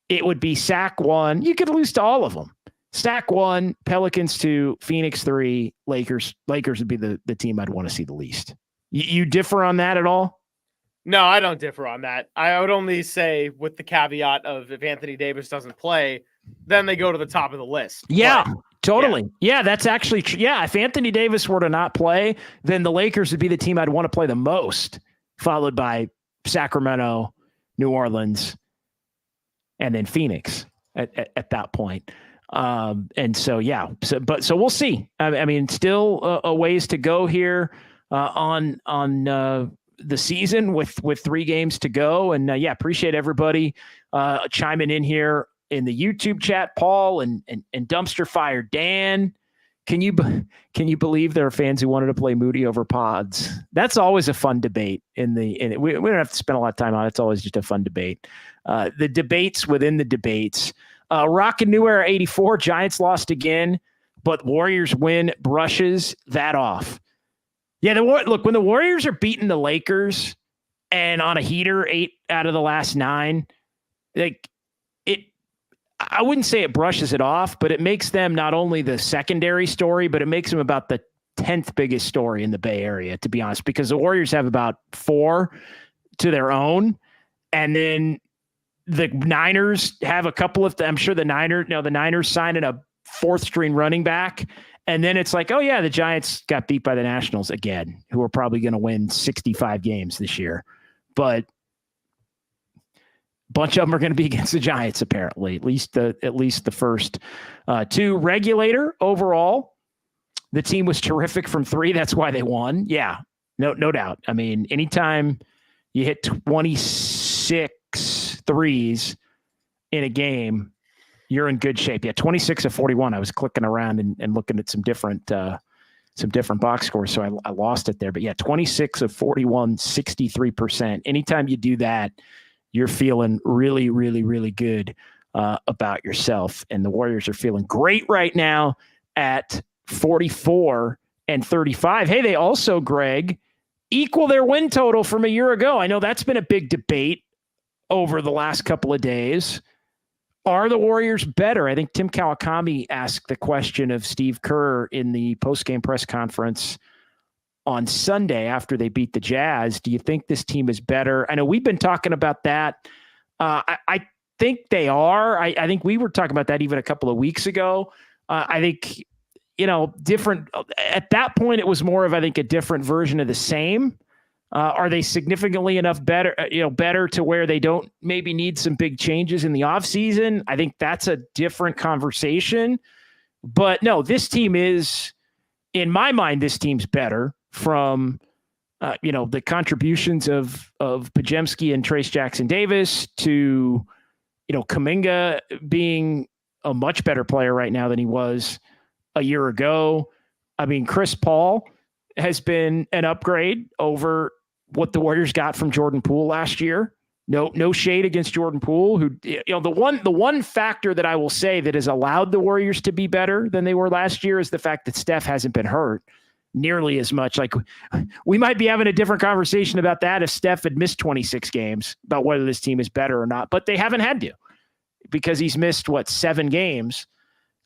it would be Sac 1. You could lose to all of them. Sac 1, Pelicans 2, Phoenix 3, Lakers. Lakers would be the team I'd want to see the least. You differ on that at all? No, I don't differ on that. I would only say with the caveat of if Anthony Davis doesn't play, then they go to the top of the list. Yeah, totally. Yeah, that's actually true. Yeah, if Anthony Davis were to not play, then the Lakers would be the team I'd want to play the most, followed by Sacramento, New Orleans, and then Phoenix at that point. And so, yeah, so we'll see. I mean, still a ways to go here on the season with 3 games to go. And appreciate everybody chiming in here in the YouTube chat, Paul and Dumpster Fire Dan. Can you believe there are fans who wanted to play Moody over Pods? That's always a fun debate. We don't have to spend a lot of time on it. It's always just a fun debate. The debates within the debates. Rockin' New Era 84, Giants lost again, but Warriors win brushes that off. Yeah, look, when the Warriors are beating the Lakers and on a heater 8 out of the last 9, I wouldn't say it brushes it off, but it makes them not only the secondary story, but it makes them about the 10th biggest story in the Bay Area, to be honest, because the Warriors have about 4 to their own. And then the Niners have a couple of, I'm sure the Niners signing a 4th string running back. And then it's like, oh yeah, the Giants got beat by the Nationals again, who are probably going to win 65 games this year. But bunch of them are going to be against the Giants, apparently, at least the first 2. Regulator overall, the team was terrific from 3. That's why they won. Yeah, no doubt. I mean, anytime you hit 26 threes in a game, you're in good shape. Yeah, 26 of 41. I was clicking around and looking at some different box scores, so I lost it there. But yeah, 26 of 41, 63%. Anytime you do that, you're feeling really, really, really good about yourself. And the Warriors are feeling great right now at 44 and 35. Hey, they also, Greg, equal their win total from a year ago. I know that's been a big debate over the last couple of days. Are the Warriors better? I think Tim Kawakami asked the question of Steve Kerr in the postgame press conference on Sunday after they beat the Jazz. Do you think this team is better? I know we've been talking about that. I think they are. I think we were talking about that even a couple of weeks ago. I think, different at that point, it was more of, I think, a different version of the same. Are they significantly enough better to where they don't maybe need some big changes in the offseason? I think that's a different conversation. But no, this team is, in my mind, this team's better from, the contributions of Podziemski and Trace Jackson Davis to, Kuminga being a much better player right now than he was a year ago. I mean, Chris Paul has been an upgrade over what the Warriors got from Jordan Poole last year. No shade against Jordan Poole, who, the one factor that I will say that has allowed the Warriors to be better than they were last year is the fact that Steph hasn't been hurt. nearly as much. Like, we might be having a different conversation about that if Steph had missed 26 games about whether this team is better or not, but they haven't had to because he's missed 7 games.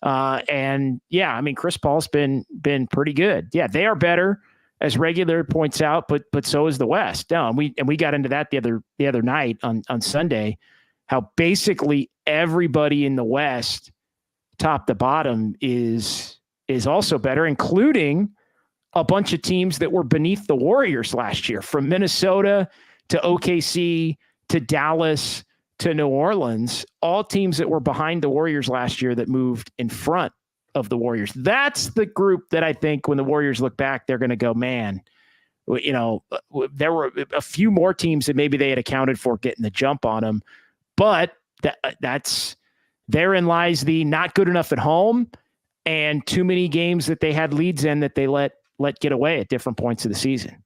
And yeah, I mean, Chris Paul's been pretty good. Yeah, they are better, as Regular points out, but so is the West. No, and we got into that the other night on Sunday, how basically everybody in the West, top to bottom, is also better, including a bunch of teams that were beneath the Warriors last year, from Minnesota to OKC to Dallas to New Orleans, all teams that were behind the Warriors last year that moved in front of the Warriors. That's the group that I think when the Warriors look back, they're going to go, man, there were a few more teams that maybe they had accounted for getting the jump on them, but that's therein lies the not good enough at home and too many games that they had leads in that they let get away at different points of the season.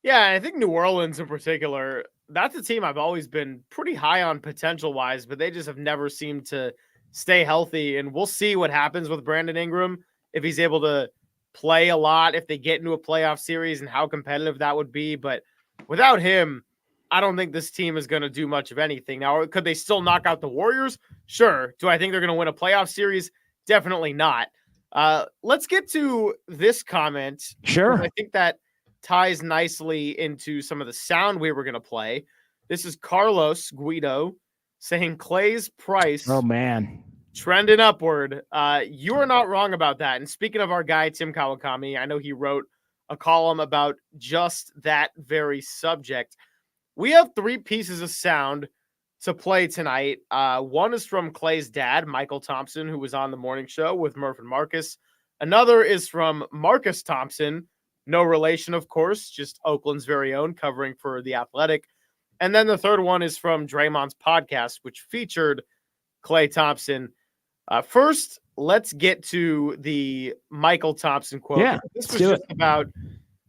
Yeah, I think New Orleans in particular, that's a team I've always been pretty high on potential-wise, but they just have never seemed to stay healthy. And we'll see what happens with Brandon Ingram, if he's able to play a lot, if they get into a playoff series, and how competitive that would be. But without him, I don't think this team is going to do much of anything. Now, could they still knock out the Warriors? Sure. Do I think they're going to win a playoff series? Definitely not. Let's get to this comment. Sure. I think that ties nicely into some of the sound we were going to play. This is Carlos Guido saying Klay's price, oh man, trending upward. You are not wrong about that. And speaking of our guy, Tim Kawakami, I know he wrote a column about just that very subject. We have 3 pieces of sound to play tonight. One is from Klay's dad, Michael Thompson, who was on the morning show with Murph and Marcus. Another is from Marcus Thompson, no relation, of course, just Oakland's very own, covering for The Athletic. And then the third one is from Draymond's podcast, which featured Klay Thompson. First, let's get to the Michael Thompson quote. Yeah, this was just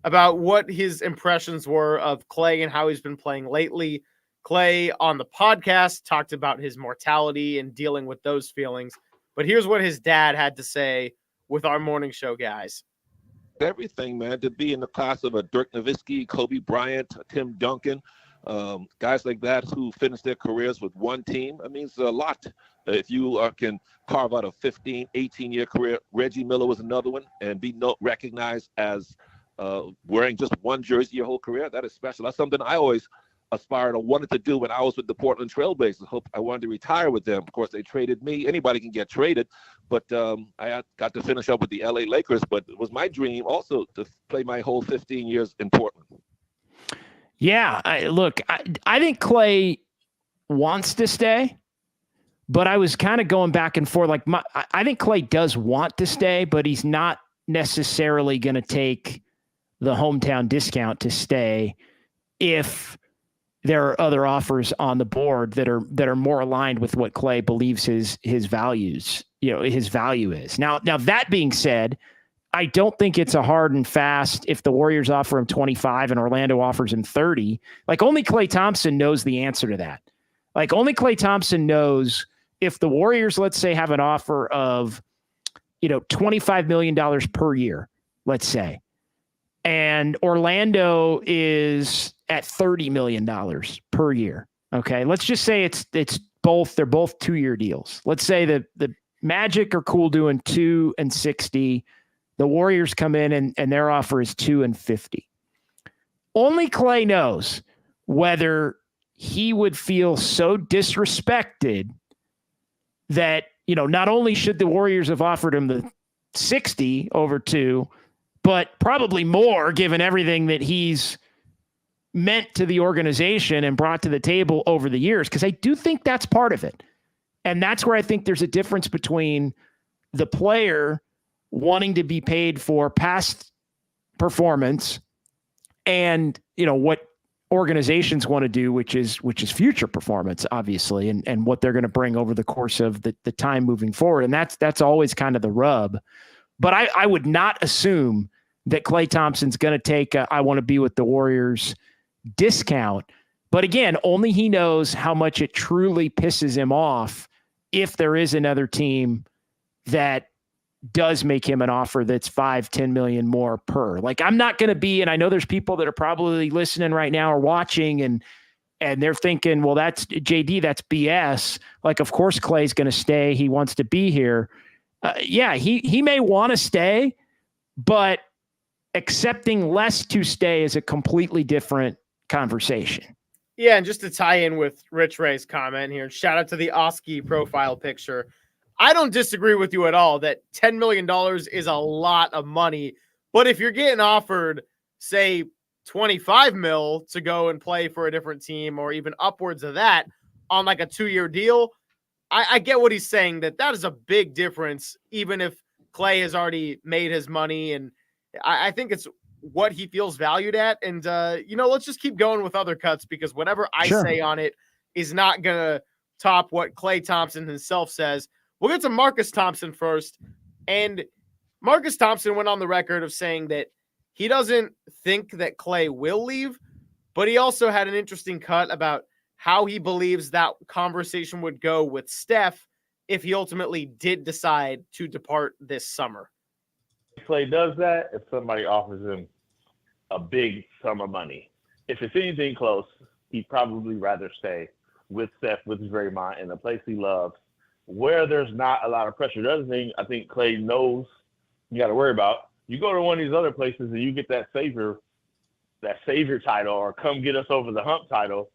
about what his impressions were of Klay and how he's been playing lately. Klay on the podcast talked about his mortality and dealing with those feelings. But here's what his dad had to say with our morning show guys. Everything, man, to be in the class of a Dirk Nowitzki, Kobe Bryant, Tim Duncan, guys like that who finished their careers with one team, that means a lot. If you can carve out a 15, 18-year career, Reggie Miller was another one, and be recognized as wearing just one jersey your whole career, that is special. That's something I always aspired or wanted to do when I was with the Portland Trailblazers. I wanted to retire with them. Of course, they traded me. Anybody can get traded, but I got to finish up with the LA Lakers. But it was my dream also to play my whole 15 years in Portland. Yeah, I think Klay wants to stay, but I was kind of going back and forth. I think Klay does want to stay, but he's not necessarily going to take the hometown discount to stay if there are other offers on the board that are more aligned with what Klay believes his values, his value is. Now that being said, I don't think it's a hard and fast if the Warriors offer him 25 and Orlando offers him 30. Only Klay Thompson knows the answer to that. Only Klay Thompson knows if the Warriors, let's say, have an offer of, $25 million per year, let's say, and Orlando is at $30 million per year. Okay. Let's just say it's both, they're both 2-year deals. Let's say that the Magic are cool doing 2 and 60. The Warriors come in and their offer is 2 and 50. Only Klay knows whether he would feel so disrespected that, not only should the Warriors have offered him the 60 over 2, but probably more given everything that he's meant to the organization and brought to the table over the years. Because I do think that's part of it. And that's where I think there's a difference between the player wanting to be paid for past performance and, what organizations want to do, which is future performance, obviously, and what they're going to bring over the course of the time moving forward. And that's always kind of the rub. But I would not assume that Klay Thompson's going to take I want to be with the Warriors discount. But again, only he knows how much it truly pisses him off if there is another team that does make him an offer that's 5-10 million more per. Like, I'm not going to be, and I know there's people that are probably listening right now or watching and they're thinking, well, that's JD, that's BS. Like, of course, Klay's going to stay. He wants to be here. Yeah, he may want to stay, but accepting less to stay is a completely different conversation. Yeah, and just to tie in with Rich Ray's comment here, shout out to the Oski profile picture. I don't disagree with you at all that $10 million is a lot of money. But if you're getting offered, say, 25 mil to go and play for a different team or even upwards of that on like a 2-year deal, I get what he's saying, that is a big difference, even if Klay has already made his money. And I think it's what he feels valued at. And, let's just keep going with other cuts because whatever I say on it is not going to top what Klay Thompson himself says. We'll get to Marcus Thompson first. And Marcus Thompson went on the record of saying that he doesn't think that Klay will leave, but he also had an interesting cut about how he believes that conversation would go with Steph if he ultimately did decide to depart this summer. Klay does that if somebody offers him a big sum of money. If it's anything close, he'd probably rather stay with Steph, with Draymond, in the place he loves, where there's not a lot of pressure. The other thing I think Klay knows you got to worry about, you go to one of these other places and you get that savior title or come get us over the hump title.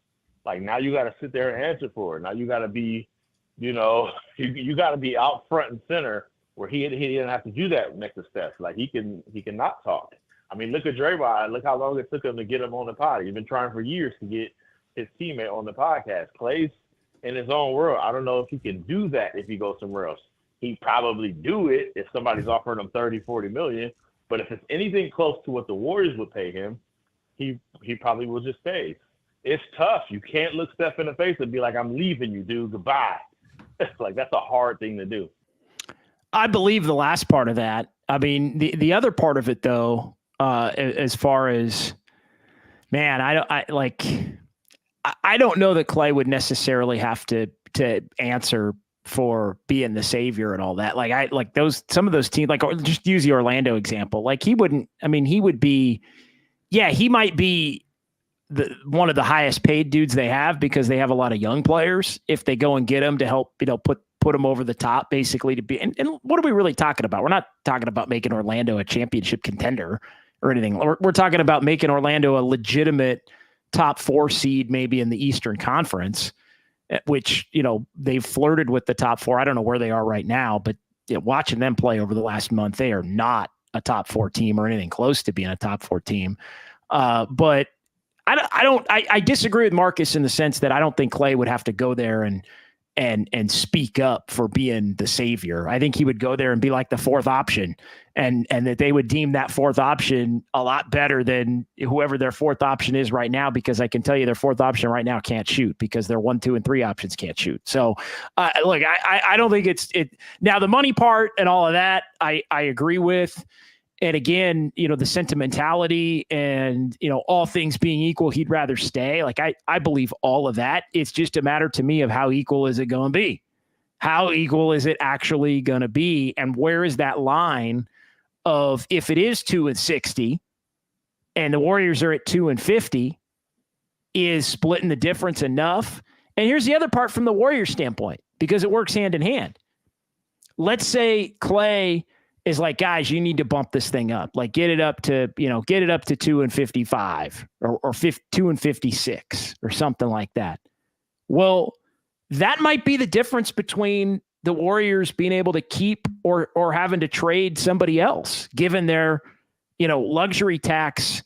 Like, now you got to sit there and answer for it. Now you got to be, you got to be out front and center where he didn't have to do that next to Steph. Like, he can not talk. I mean, look at Draymond. Look how long it took him to get him on the pod. He's been trying for years to get his teammate on the podcast. Klay's in his own world. I don't know if he can do that if he goes somewhere else. He'd probably do it if somebody's offering him 30, 40 million. But if it's anything close to what the Warriors would pay him, he probably will just stay. It's tough. You can't look Steph in the face and be like, I'm leaving you, dude. Goodbye. Like, that's a hard thing to do. I believe the last part of that. I mean, the other part of it, though, as far as, man, I don't know that Klay would necessarily have to answer for being the savior and all that. Some of those teams, like, just use the Orlando example. Like, he would be, yeah, he might be one of the highest paid dudes they have because they have a lot of young players. If they go and get him to help, put them over the top, basically to be, and what are we really talking about? We're not talking about making Orlando a championship contender or anything. We're talking about making Orlando a legitimate top 4 seed, maybe in the Eastern Conference, which, they've flirted with the top 4. I don't know where they are right now, but watching them play over the last month, they are not a top 4 team or anything close to being a top 4 team. But I disagree with Marcus in the sense that I don't think Klay would have to go there and speak up for being the savior. I think he would go there and be like the 4th option and that they would deem that 4th option a lot better than whoever their 4th option is right now, because I can tell you their 4th option right now can't shoot because their 1, 2, and 3 options can't shoot. So look, I don't think it now the money part and all of that I agree with. And again, the sentimentality and, all things being equal, he'd rather stay. Like, I believe all of that. It's just a matter to me of how equal is it going to be? How equal is it actually going to be? And where is that line of, if it is 2-60 and the Warriors are at 2-50, is splitting the difference enough? And here's the other part from the Warriors standpoint, because it works hand in hand. Let's say Klay is like, guys, you need to bump this thing up. Like, get it up to 2-55 or 2-56 or something like that. Well, that might be the difference between the Warriors being able to keep or having to trade somebody else, given their, luxury tax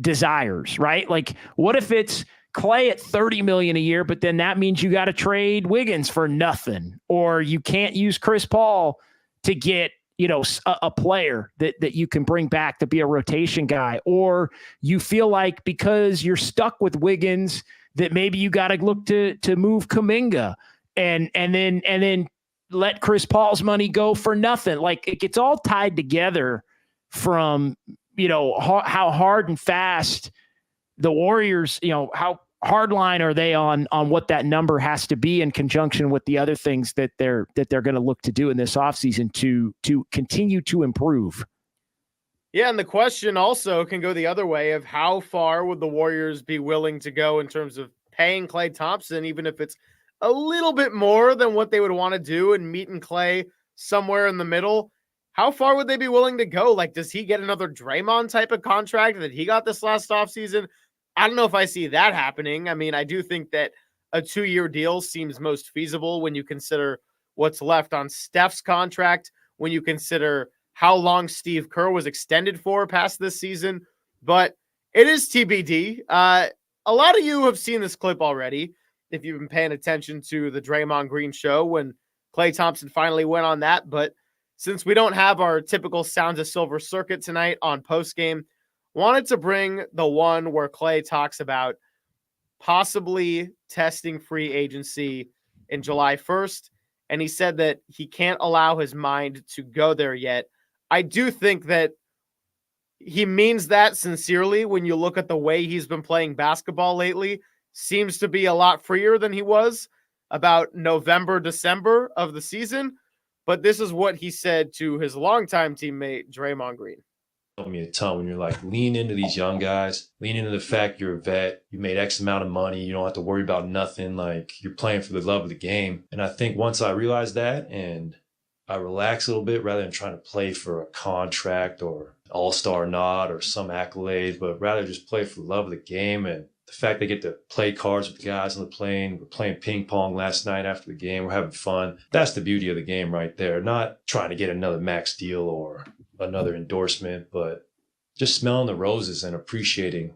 desires, right? Like, what if it's Klay at $30 million a year, but then that means you got to trade Wiggins for nothing, or you can't use Chris Paul to get, a player that you can bring back to be a rotation guy, or you feel like because you're stuck with Wiggins that maybe you got to look to move Kuminga and then let Chris Paul's money go for nothing. Like, it gets all tied together from, how hard and fast the Warriors, how hard line are they on what that number has to be in conjunction with the other things that they're going to look to do in this offseason to continue to improve? Yeah, and the question also can go the other way of how far would the Warriors be willing to go in terms of paying Klay Thompson, even if it's a little bit more than what they would want to do and meeting Klay somewhere in the middle. How far would they be willing to go? Like, does he get another Draymond type of contract that he got this last offseason? I don't know if I see that happening. I mean, I do think that a 2-year deal seems most feasible when you consider what's left on Steph's contract, when you consider how long Steve Kerr was extended for past this season. But it is TBD. A lot of you have seen this clip already, if you've been paying attention to the Draymond Green show when Klay Thompson finally went on that. But since we don't have our typical Sounds of Silver circuit tonight on postgame, wanted to bring the one where Klay talks about possibly testing free agency in July 1st. And he said that he can't allow his mind to go there yet. I do think that he means that sincerely when you look at the way he's been playing basketball lately. Seems to be a lot freer than he was about November, December of the season. But this is what he said to his longtime teammate, Draymond Green. Told me a ton when you're like, lean into these young guys, lean into the fact you're a vet, you made X amount of money, you don't have to worry about nothing, like you're playing for the love of the game. And I think once I realized that and I relax a little bit rather than trying to play for a contract or all-star nod or some accolade, but rather just play for the love of the game and the fact they get to play cards with the guys on the plane. We're playing ping pong last night after the game. We're having fun. That's the beauty of the game right there. Not trying to get another max deal or another endorsement, but just smelling the roses and appreciating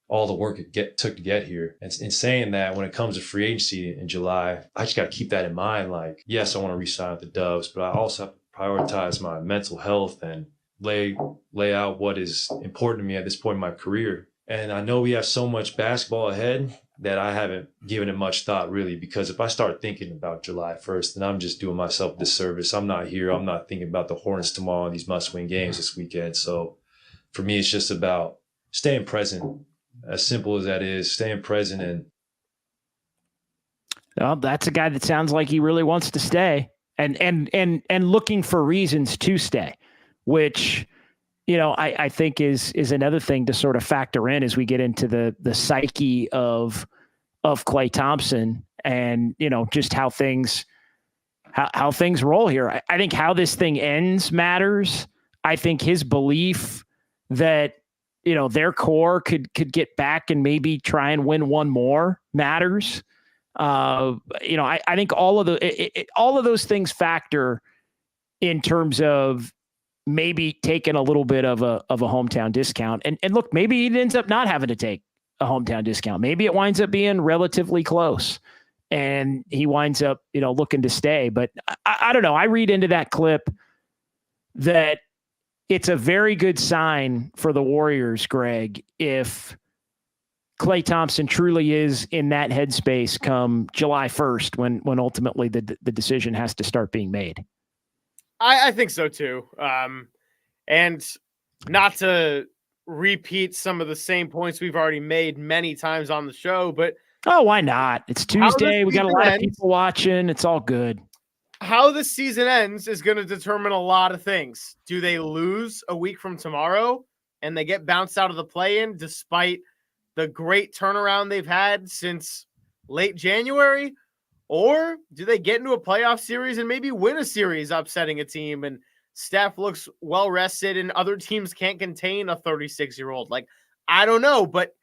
all the work it took to get here. And in saying that, when it comes to free agency in July, I just got to keep that in mind. Like, yes, I want to re-sign with the Dubs, but I also have to prioritize my mental health and lay out what is important to me at this point in my career. And I know we have so much basketball ahead that I haven't given it much thought, really, because if I start thinking about July 1st, then I'm just doing myself a disservice. I'm not here. I'm not thinking about the Hornets tomorrow and these must-win games this weekend. So for me, it's just about staying present, as simple as that is, staying present. And well, that's a guy that sounds like he really wants to stay and looking for reasons to stay, which, you know, I think is another thing to sort of factor in as we get into the psyche of Klay Thompson and, you know, just how things roll here. I think how this thing ends matters. I think his belief that, you know, their core could get back and maybe try and win one more matters. You know, I think all of those things factor in terms of maybe taking a little bit of a hometown discount. And look, maybe he ends up not having to take a hometown discount. Maybe it winds up being relatively close and he winds up, you know, looking to stay. But I don't know. I read into that clip that it's a very good sign for the Warriors, Greg, if Klay Thompson truly is in that headspace come July 1st, when ultimately the decision has to start being made. I think so too. And not to repeat some of the same points we've already made many times on the show, but oh, why not? It's Tuesday. We got a lot of people watching. It's all good. How the season ends is going to determine a lot of things. Do they lose a week from tomorrow and they get bounced out of the play-in despite the great turnaround they've had since late January? Or do they get into a playoff series and maybe win a series upsetting a team and Steph looks well-rested and other teams can't contain a 36-year-old? Like, I don't know, but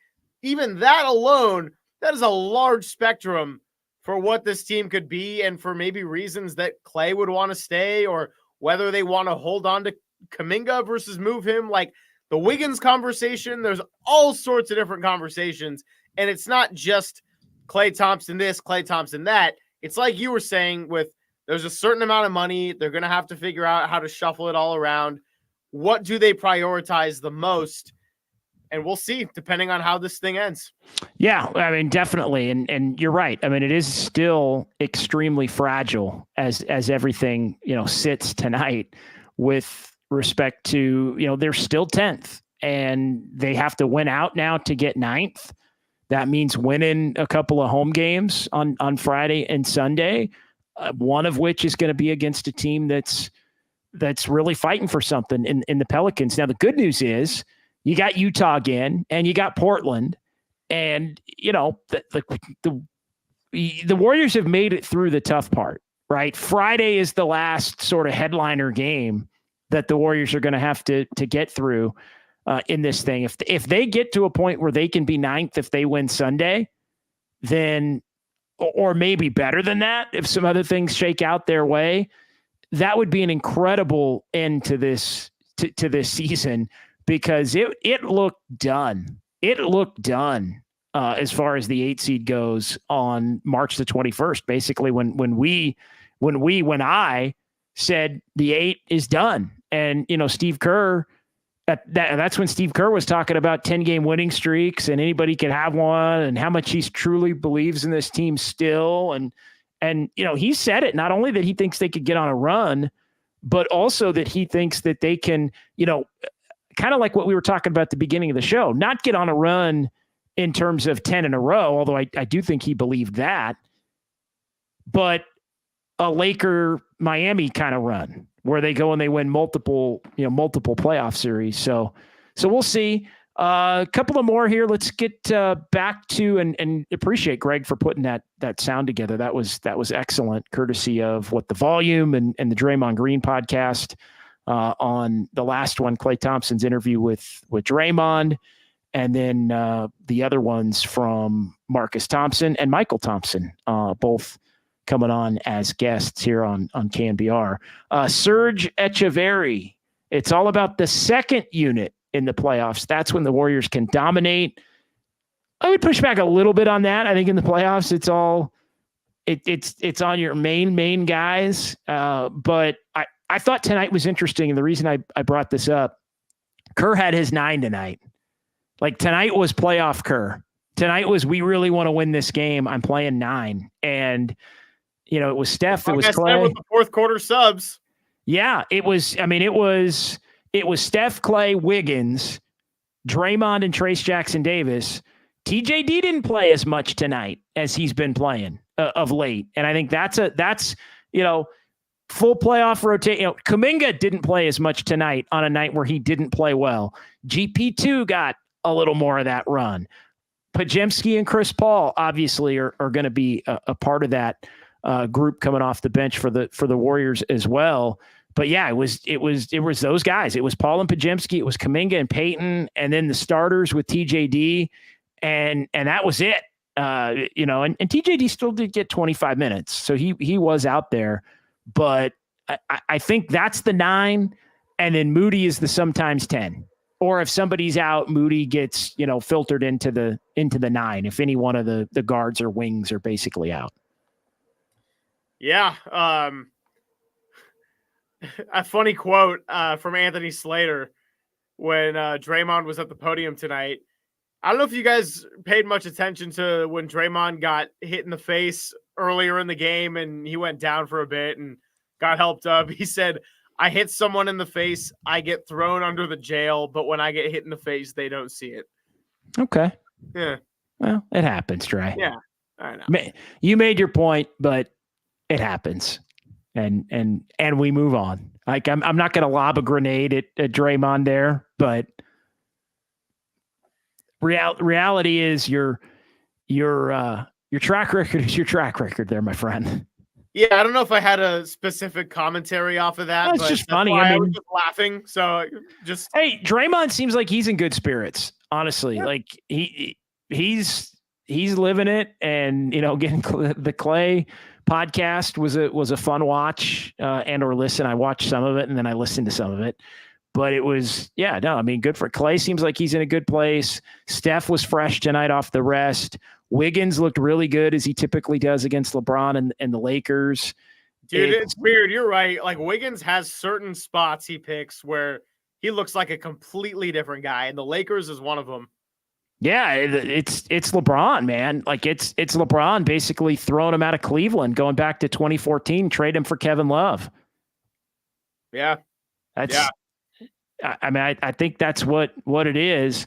even that alone, that is a large spectrum for what this team could be and for maybe reasons that Klay would want to stay or whether they want to hold on to Kuminga versus move him. Like the Wiggins conversation, there's all sorts of different conversations. And it's not just Klay Thompson this, Klay Thompson that. It's like you were saying with there's a certain amount of money. They're going to have to figure out how to shuffle it all around. What do they prioritize the most? And we'll see, depending on how this thing ends. Yeah, I mean, definitely. And you're right. I mean, it is still extremely fragile as everything, you know, sits tonight with respect to, you know, they're still 10th and they have to win out now to get 9th. That means winning a couple of home games on Friday and Sunday, one of which is going to be against a team that's really fighting for something in the Pelicans. Now, the good news is you got Utah again, and you got Portland, and the Warriors have made it through the tough part, right? Friday is the last sort of headliner game that the Warriors are going to have to get through in this thing. If they get to a point where they can be ninth if they win Sunday, then, or maybe better than that, if some other things shake out their way, that would be an incredible end to this season, because it looked done. It looked done as far as the 8 seed goes on March the 21st. Basically, when I said the 8 is done, and Steve Kerr. That's when Steve Kerr was talking about 10-game winning streaks and anybody could have one, and how much he truly believes in this team still. And he said it, not only that he thinks they could get on a run, but also that he thinks that they can, kind of like what we were talking about at the beginning of the show, not get on a run in terms of 10 in a row, although I do think he believed that, but a Laker Miami kind of run where they go and they win multiple playoff series. So we'll see. A couple of more here. Let's get back to and appreciate Greg for putting that sound together. That was excellent, courtesy of What the Volume and the Draymond Green podcast on the last one, Klay Thompson's interview with Draymond, and then the other ones from Marcus Thompson and Michael Thompson, both coming on as guests here on KNBR. Serge Echeverry. It's all about the second unit in the playoffs. That's when the Warriors can dominate. I would push back a little bit on that. I think in the playoffs, it's on your main guys. But I thought tonight was interesting. And the reason I brought this up, Kerr had his 9 tonight. Like, tonight was playoff Kerr. Tonight was, we really want to win this game. I'm playing 9. And, it was Steph, it was Klay. With the fourth quarter subs. Yeah, it was Steph, Klay, Wiggins, Draymond, and Trace Jackson Davis. TJD didn't play as much tonight as he's been playing of late. And I think that's full playoff rotation. Kuminga didn't play as much tonight on a night where he didn't play well. GP2 got a little more of that run. Podziemski and Chris Paul obviously are going to be a part of that group coming off the bench for the Warriors as well. But yeah, it was those guys. It was Paul and Podziemski. It was Kuminga and Payton, and then the starters with TJD, and that was it. And TJD still did get 25 minutes, so he was out there. But I think that's the 9, and then Moody is the sometimes 10. Or if somebody's out, Moody gets filtered into the 9. If any one of the guards or wings are basically out. Yeah. A funny quote from Anthony Slater when Draymond was at the podium tonight. I don't know if you guys paid much attention to when Draymond got hit in the face earlier in the game and he went down for a bit and got helped up. He said, "I hit someone in the face, I get thrown under the jail, but when I get hit in the face, they don't see it." Okay. Yeah. Well, it happens, Dre. Yeah. I know. You made your point, but it happens. And we move on. Like, I'm not going to lob a grenade at Draymond there, but reality is your track record is your track record there, my friend. Yeah, I don't know if I had a specific commentary off of that. It's just funny. I was just laughing. So hey, Draymond seems like he's in good spirits. Honestly, like he's living it, and getting the Klay podcast was a fun watch and or listen. I watched some of it and then I listened to some of it, but it was good for Klay. Seems like he's in a good place. Steph was fresh tonight off the rest. Wiggins looked really good, as he typically does against LeBron and the Lakers. Dude, it's weird. You're right. Like, Wiggins has certain spots he picks where he looks like a completely different guy, and the Lakers is one of them. Yeah, it's LeBron, man. Like, it's LeBron basically throwing him out of Cleveland, going back to 2014, trade him for Kevin Love. Yeah. I think that's what it is.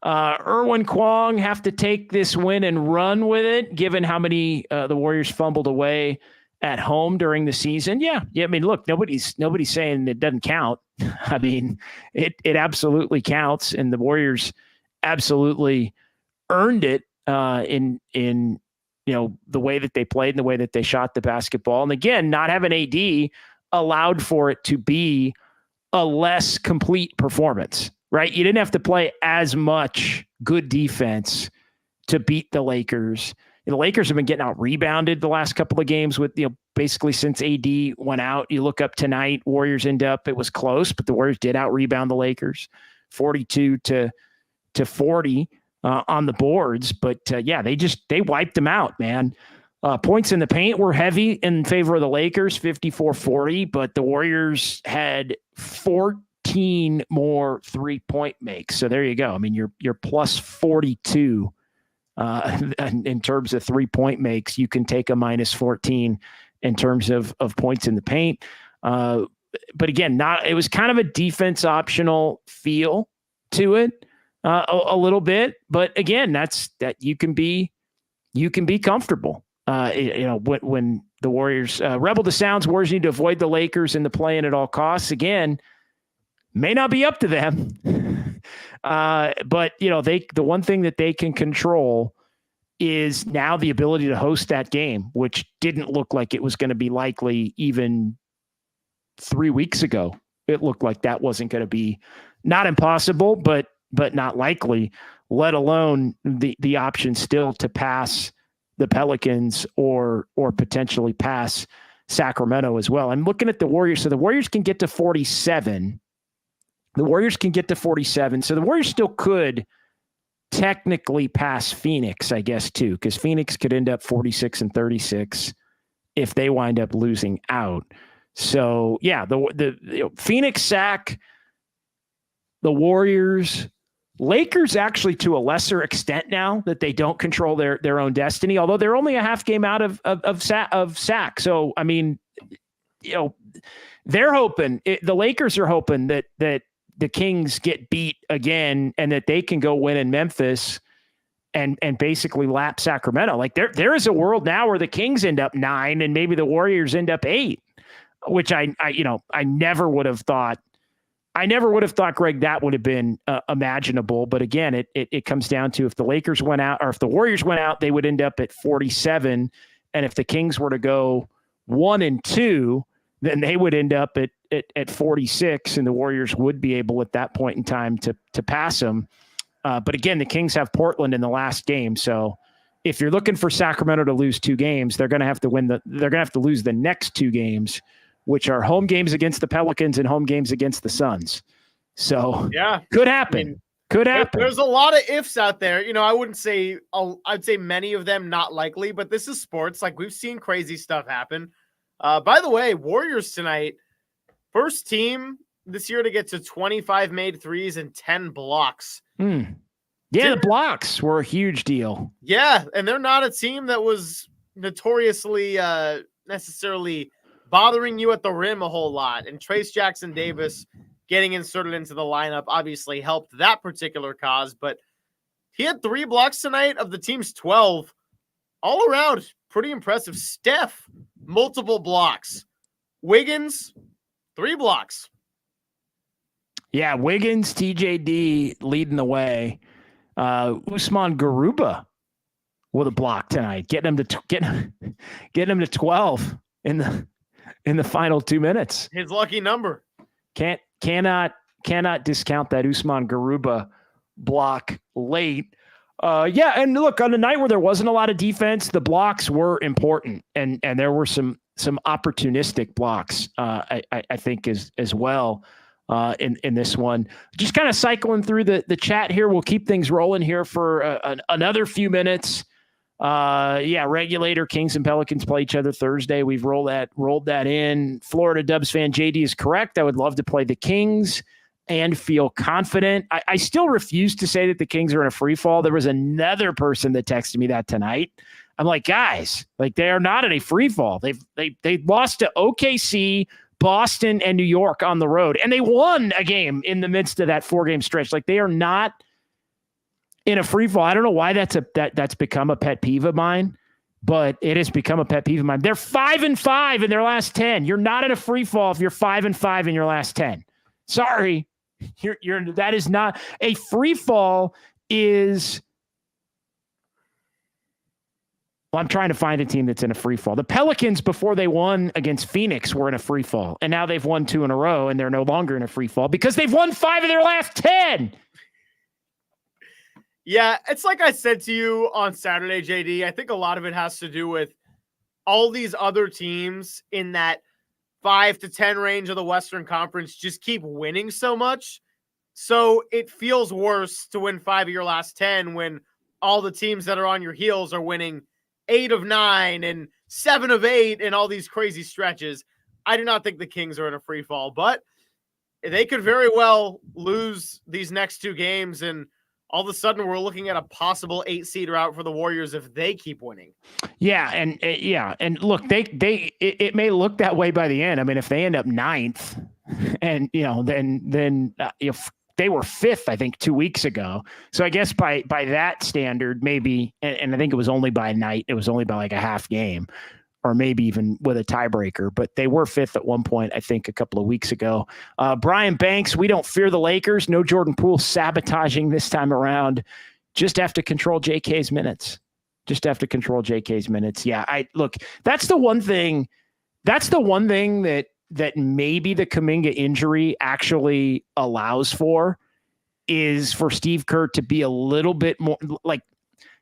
Erwin Kwong have to take this win and run with it, given how many the Warriors fumbled away at home during the season. Yeah. I mean, look, nobody's saying it doesn't count. I mean, it absolutely counts, and the Warriors absolutely earned it in the way that they played and the way that they shot the basketball. And again, not having AD allowed for it to be a less complete performance. Right? You didn't have to play as much good defense to beat the Lakers. The Lakers have been getting out rebounded the last couple of games with, basically since AD went out. You look up tonight, Warriors end up, it was close, but the Warriors did out rebound the Lakers 42 to 40 on the boards. But they wiped them out, man. Points in the paint were heavy in favor of the Lakers, 54-40, but the Warriors had 14 more 3-point makes. So there you go. I mean, you're plus 42 in terms of 3-point makes. You can take a minus 14 in terms of points in the paint. But again, it was kind of a defense optional feel to it a little bit. But again, that you can be comfortable. When the Warriors rebel the sounds, Warriors need to avoid the Lakers in the play-in at all costs. Again, may not be up to them, but the one thing that they can control is now the ability to host that game, which didn't look like it was going to be likely even 3 weeks ago. It looked like that wasn't going to be not impossible, but not likely, let alone the option still to pass the Pelicans or potentially pass Sacramento as well. I'm looking at the Warriors. So the Warriors can get to 47. So the Warriors still could technically pass Phoenix, I guess, too, because Phoenix could end up 46-36 if they wind up losing out. So, yeah, the Phoenix sack, the Warriors, Lakers actually to a lesser extent now that they don't control their own destiny, although they're only a half game out of sack. So, I mean, they're hoping, the Lakers are hoping that the Kings get beat again and that they can go win in Memphis and basically lap Sacramento. Like there is a world now where the Kings end up 9 and maybe the Warriors end up 8, which I never would have thought. I never would have thought, Greg, that would have been imaginable. But again, it comes down to if the Lakers went out or if the Warriors went out, they would end up at 47. And if the Kings were to go 1-2, then they would end up at 46, and the Warriors would be able at that point in time to pass them. But again, the Kings have Portland in the last game. So if you're looking for Sacramento to lose 2 games, they're going to have to they're going to have to lose the next 2 games, which are home games against the Pelicans and home games against the Suns. So yeah, could happen. I mean, could happen. There's a lot of ifs out there. I wouldn't say, I'd say many of them not likely, but this is sports. Like, we've seen crazy stuff happen. By the way, Warriors tonight, first team this year to get to 25 made threes and 10 blocks. Yeah, the blocks were a huge deal. Yeah, and they're not a team that was notoriously necessarily bothering you at the rim a whole lot. And Trace Jackson Davis getting inserted into the lineup obviously helped that particular cause, but he had 3 blocks tonight of the team's 12. All around, pretty impressive. Steph, multiple blocks. Wiggins, 3 blocks. Yeah, Wiggins, TJD leading the way. Usman Garuba with a block tonight, getting him to 12 in the final 2 minutes. His lucky number. Cannot discount that Usman Garuba block late. And look, on the night where there wasn't a lot of defense, the blocks were important, and there were some opportunistic blocks, I think as well in this one. Just kind of cycling through the chat here. We'll keep things rolling here for another few minutes. Regulator, Kings and Pelicans play each other Thursday. We've rolled that in. Florida Dubs fan JD is correct. I would love to play the Kings and feel confident. I still refuse to say that the Kings are in a free fall. There was another person that texted me that tonight. I'm like, guys, like, they are not in a free fall. They lost to OKC, Boston, and New York on the road, and they won a game in the midst of that 4-game stretch. Like, they are not in a free fall. I don't know why that's become a pet peeve of mine, but it has become a pet peeve of mine. They're 5-5 in their last 10. You're not in a free fall if you're 5-5 in your last 10. Sorry. That is not a free fall is. Well, I'm trying to find a team that's in a free fall. The Pelicans, before they won against Phoenix, were in a free fall. And now they've won 2 in a row, and they're no longer in a free fall because they've won 5 of their last 10. Yeah, it's like I said to you on Saturday, JD. I think a lot of it has to do with all these other teams in that 5 to 10 range of the Western Conference just keep winning so much. So it feels worse to win 5 of your last 10 when all the teams that are on your heels are winning 8 of 9 and 7 of 8 and all these crazy stretches. I do not think the Kings are in a free fall, but they could very well lose these next 2 games, and all of a sudden we're looking at a possible 8-seed route for the Warriors if they keep winning. Yeah. And look, it may look that way by the end. I mean, if they end up 9th and, then if they were 5th, I think 2 weeks ago. So I guess by that standard, maybe, and I think it was only by night, it was only by like a half game or maybe even with a tiebreaker, but they were 5th at one point, I think a couple of weeks ago. Brian Banks, we don't fear the Lakers. No Jordan Poole sabotaging this time around. Just have to control JK's minutes. Yeah, look, that's the one thing that maybe the Kuminga injury actually allows for is for Steve Kerr to be a little bit more like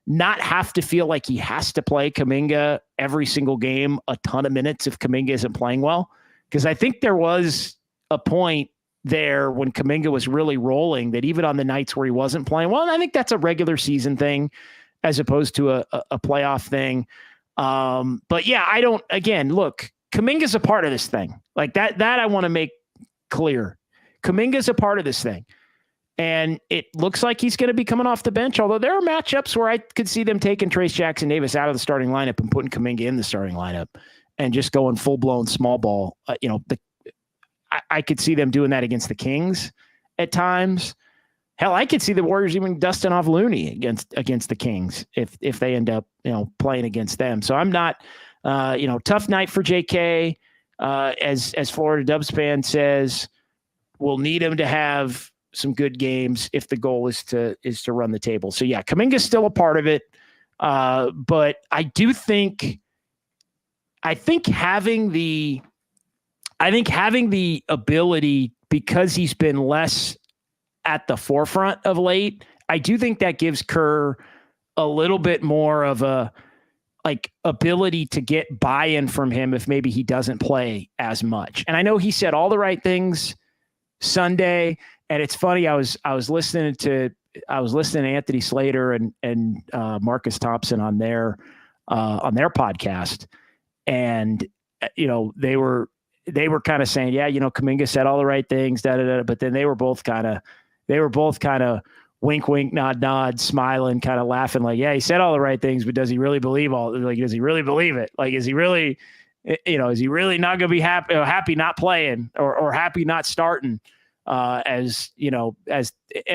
not have to feel like he has to play Kuminga every single game, a ton of minutes if Kuminga isn't playing well. Because I think there was a point there when Kuminga was really rolling that even on the nights where he wasn't playing well, and I think that's a regular season thing as opposed to a playoff thing. But yeah, look, Kuminga's a part of this thing. Like that I want to make clear. Kuminga's a part of this thing. And it looks like he's going to be coming off the bench, although there are matchups where I could see them taking Trace Jackson-Davis out of the starting lineup and putting Kuminga in the starting lineup and just going full-blown small ball. I could see them doing that against the Kings at times. Hell, I could see the Warriors even dusting off Looney against the Kings if they end up playing against them. So I'm not tough night for JK. As Florida Dubs fan says, we'll need him to have some good games if the goal is to run the table. So yeah, Kuminga's still a part of it. But I think having the ability, because he's been less at the forefront of late, I do think that gives Kerr a little bit more of a ability to get buy-in from him if maybe he doesn't play as much. And I know he said all the right things Sunday. And it's funny, I was listening to Anthony Slater and Marcus Thompson on their podcast, and they were kind of saying, yeah, Kuminga said all the right things, but then they were both kind of wink, wink, nod, nod, smiling, kind of laughing, like, yeah, he said all the right things, but does he really believe does he really believe it? Like, is he really not going to be happy not playing or happy not starting? And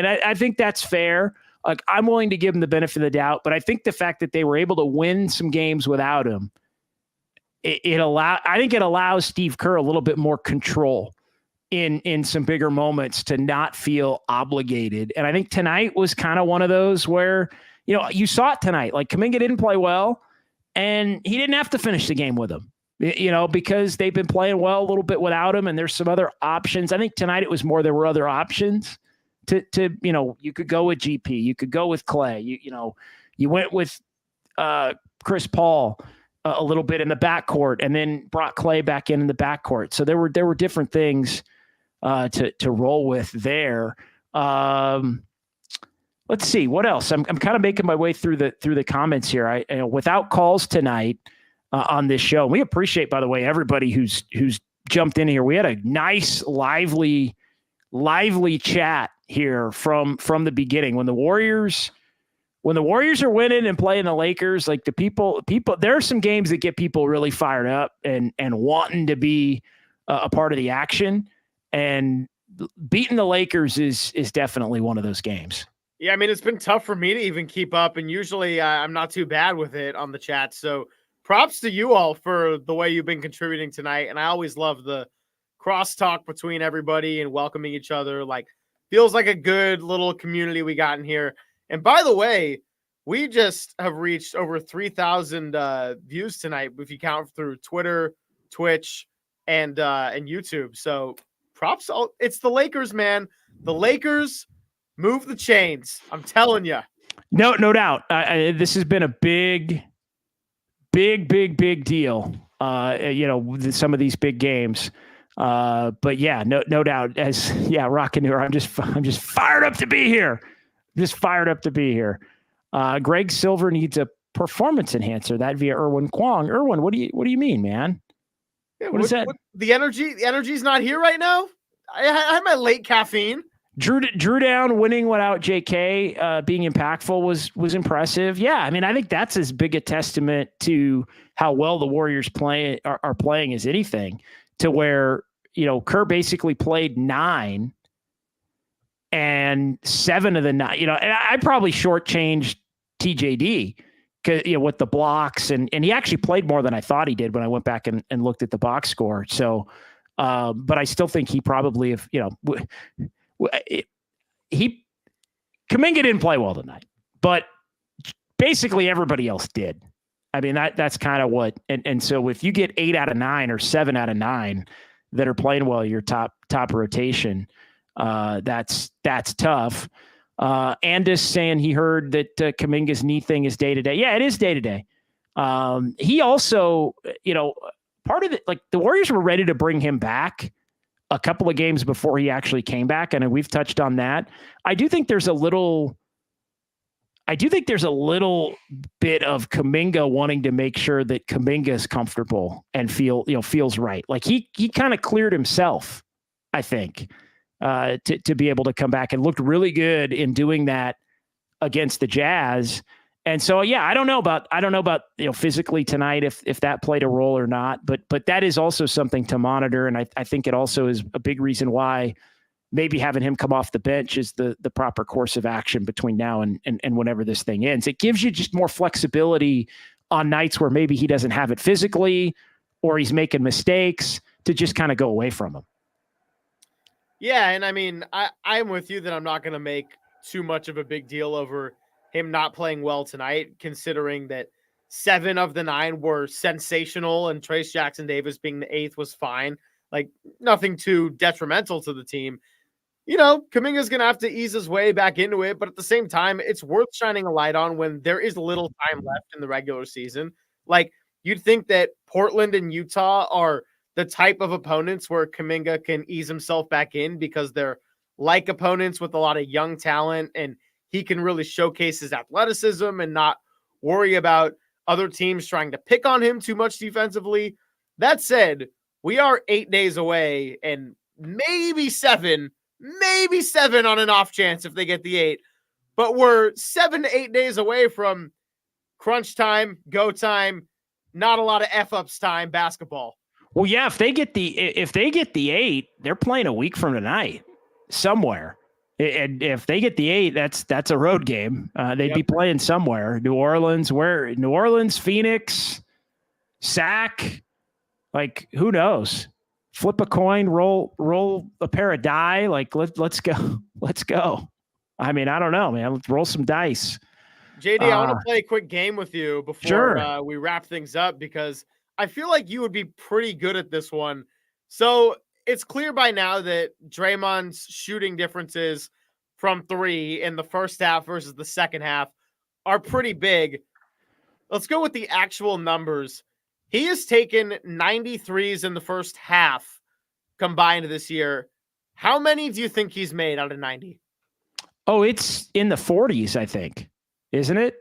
I think that's fair. Like, I'm willing to give him the benefit of the doubt, but I think the fact that they were able to win some games without him, it allows Steve Kerr a little bit more control in some bigger moments to not feel obligated. And I think tonight was kind of one of those where, you saw it tonight. Like, Kuminga didn't play well, and he didn't have to finish the game with him. Because they've been playing well a little bit without him, and there's some other options. I think tonight it was more there were other options to you could go with GP, you could go with Klay, you went with Chris Paul a little bit in the backcourt, and then brought Klay back in the backcourt. So there were different things to roll with there. Let's see what else. I'm kind of making my way through the comments here. Without calls tonight. On this show. We appreciate, by the way, everybody who's jumped in here. We had a nice, lively chat here from the beginning. When the Warriors are winning and playing the Lakers, like the people, there are some games that get people really fired up and wanting to be a part of the action. And beating the Lakers is definitely one of those games. Yeah, I mean, it's been tough for me to even keep up, and usually I'm not too bad with it on the chat. So props to you all for the way you've been contributing tonight. And I always love the crosstalk between everybody and welcoming each other. Like, feels like a good little community we got in here. And by the way, we just have reached over 3,000 views tonight if you count through Twitter, Twitch, and YouTube. So props. It's the Lakers, man. The Lakers move the chains. I'm telling you. No doubt. This has been a big deal. Some of these big games. But yeah, no doubt. Rockaneur, I'm just fired up to be here. Greg Silver needs a performance enhancer. That via Irwin Kwong. Irwin, what do you mean, man? Yeah, what is that? The energy's not here right now. I had my late caffeine. Drew Down winning without JK being impactful was impressive. Yeah, I mean, I think that's as big a testament to how well the Warriors are playing as anything, to where, Kerr basically played 9 and 7 of the 9. And I probably shortchanged TJD with the blocks, and he actually played more than I thought he did when I went back and looked at the box score. So, but I still think he probably, Kuminga didn't play well tonight, but basically everybody else did. I mean, that's kind of what, and so if you get 8 out of 9 or 7 out of 9 that are playing well, your top rotation, that's tough. Andis saying he heard that Kuminga's knee thing is day to day. Yeah, it is day to day. He also, part of it, like the Warriors were ready to bring him back a couple of games before he actually came back, and we've touched on that. I do think there's a little bit of Kuminga wanting to make sure that Kuminga is comfortable and feels right. Like he kind of cleared himself, I think, to be able to come back, and looked really good in doing that against the Jazz. And so, yeah, I don't know about physically tonight if that played a role or not, but that is also something to monitor. And I think it also is a big reason why maybe having him come off the bench is the proper course of action between now and whenever this thing ends. It gives you just more flexibility on nights where maybe he doesn't have it physically or he's making mistakes, to just kind of go away from him. Yeah, and I mean, I'm with you that I'm not going to make too much of a big deal over him not playing well tonight, considering that 7 of the 9 were sensational and Trace Jackson-Davis being the 8th was fine. Like, nothing too detrimental to the team. Kuminga's going to have to ease his way back into it, but at the same time, it's worth shining a light on when there is little time left in the regular season. Like, you'd think that Portland and Utah are the type of opponents where Kuminga can ease himself back in, because they're like opponents with a lot of young talent, and he can really showcase his athleticism and not worry about other teams trying to pick on him too much defensively. That said, we are 8 days away, and maybe seven on an off chance if they get the 8. But we're 7 to 8 days away from crunch time, go time, not a lot of F-ups time basketball. Well, yeah, if they get the 8, they're playing a week from tonight somewhere. And if they get the 8, that's a road game. They'd be playing somewhere. New Orleans, Phoenix, Sac, like, who knows? Flip a coin, roll a pair of die. Like, let's go. I mean, I don't know, man. Let's roll some dice. JD, I want to play a quick game with you before we wrap things up, because I feel like you would be pretty good at this one. So it's clear by now that Draymond's shooting differences from 3 in the first half versus the second half are pretty big. Let's go with the actual numbers. He has taken 93s in the first half combined this year. How many do you think he's made out of 90? Oh, it's in the 40s, I think. Isn't it?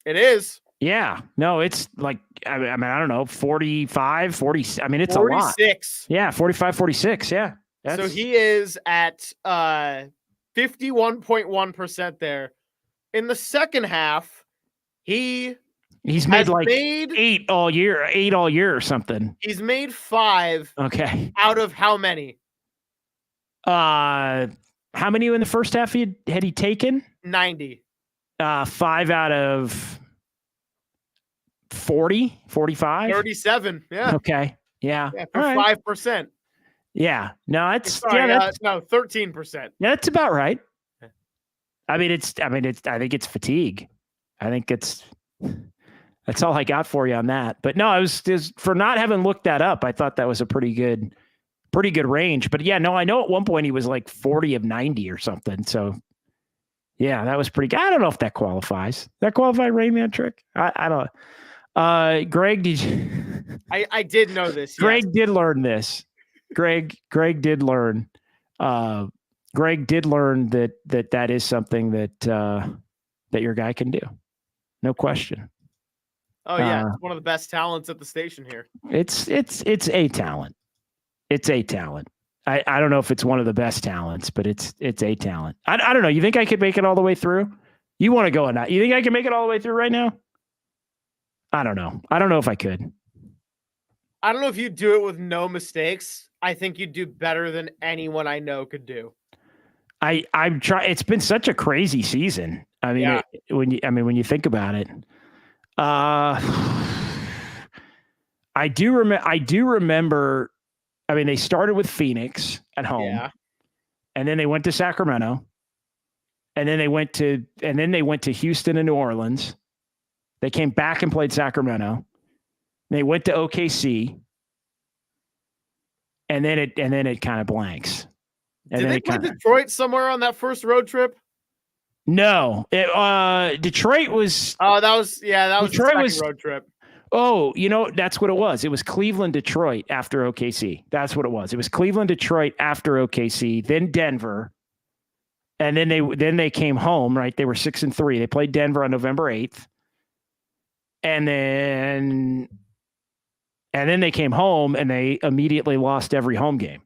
It is. Yeah. No, it's like, I mean, I don't know, 45, 40. I mean, it's 46. A lot. Yeah, 45, 46. Yeah. So he is at 51.1% there. In the second half, he's made like 8 all year or something. He's made 5. Okay. Out of how many? How many in the first half had he taken? 90. 5 out of 40, 45? 37. Yeah. Okay. Yeah. Yeah, All for right. 5%. Yeah. No, that's Sorry, that's, no, 13%. that's about right. I think it's fatigue. I think that's all I got for you on that. But no, I was just for not having looked that up. I thought that was a pretty good range. But yeah, no, I know at one point he was like 40 of 90 or something. So yeah, that was pretty good. I don't know if that qualifies. That qualify Rain Man trick? I don't. Greg, did you? I did know this. Greg yes. did learn this. Greg did learn. Greg did learn that is something that your guy can do. No question. Oh yeah, it's one of the best talents at the station here. It's a talent. It's a talent. I don't know if it's one of the best talents, but it's a talent. I don't know. You think I could make it all the way through? You want to go or not? You think I can make it all the way through right now? I don't know. I don't know if I could. I don't know if you do it with no mistakes. I think you'd do better than anyone I know could do. I'm trying. It's been such a crazy season. I mean, Yeah. when you think about it, I do remember. I mean, they started with Phoenix at home, and then they went to Sacramento, and then they went to Houston and New Orleans. They came back and played Sacramento. They went to OKC, and then it kind of blanks. And did they play Detroit somewhere on that first road trip? No, Detroit was. Oh, that was Detroit the second road trip. Oh, that's what it was. It was Cleveland, Detroit after OKC. That's what it was. It was Cleveland, Detroit after OKC, then Denver, and then they came home. Right, they were 6-3. They played Denver on November 8th, and then they came home and they immediately lost every home game.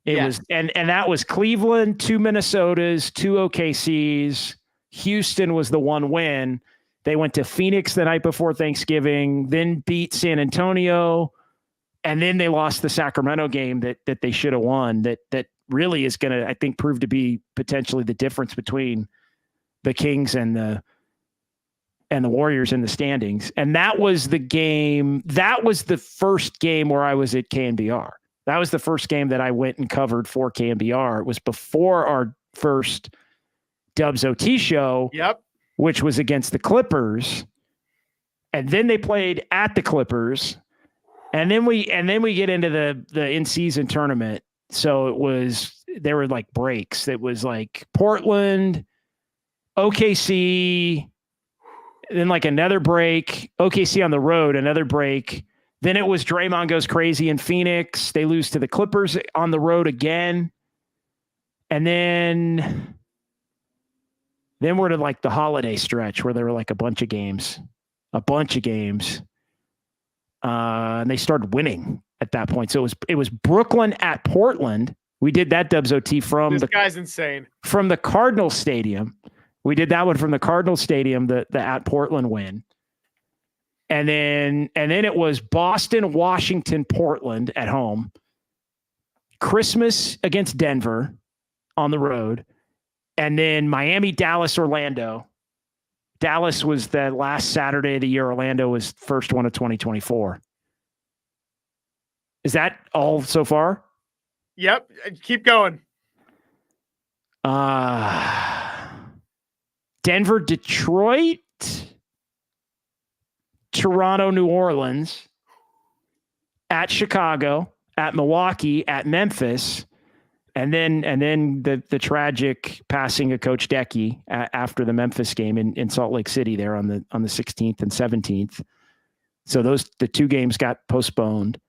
It was and that was Cleveland, 2 Minnesotas, 2 OKCs. Houston was the one win. They went to Phoenix the night before Thanksgiving, then beat San Antonio, and then they lost the Sacramento game that they should have won. That really is going to, I think, prove to be potentially the difference between the Kings and the Warriors in the standings. And that was the game. That was the first game where I was at KNBR. That was the first game that I went and covered for KNBR. It was before our first Dubs OT show. Yep. Which was against the Clippers. And then they played at the Clippers. And then we get into the in-season tournament. So there were like breaks. It was like Portland, OKC, then like another break, OKC on the road, another break. Then it was Draymond goes crazy in Phoenix. They lose to the Clippers on the road again. And then we're to like the holiday stretch where there were like a bunch of games. And they started winning at that point. So it was Brooklyn at Portland. We did that Dubs OT this guy's insane. From the Cardinal Stadium. We did that one from the Cardinal Stadium, the at Portland win. And then it was Boston, Washington, Portland at home. Christmas against Denver on the road. And then Miami, Dallas, Orlando. Dallas was the last Saturday of the year. Orlando was first one of 2024. Is that all so far? Yep. Keep going. Denver, Detroit, Toronto, New Orleans, at Chicago, at Milwaukee, at Memphis, and then the tragic passing of Coach Decky after the Memphis game in Salt Lake City there on the 16th and 17th. So the 2 games got postponed.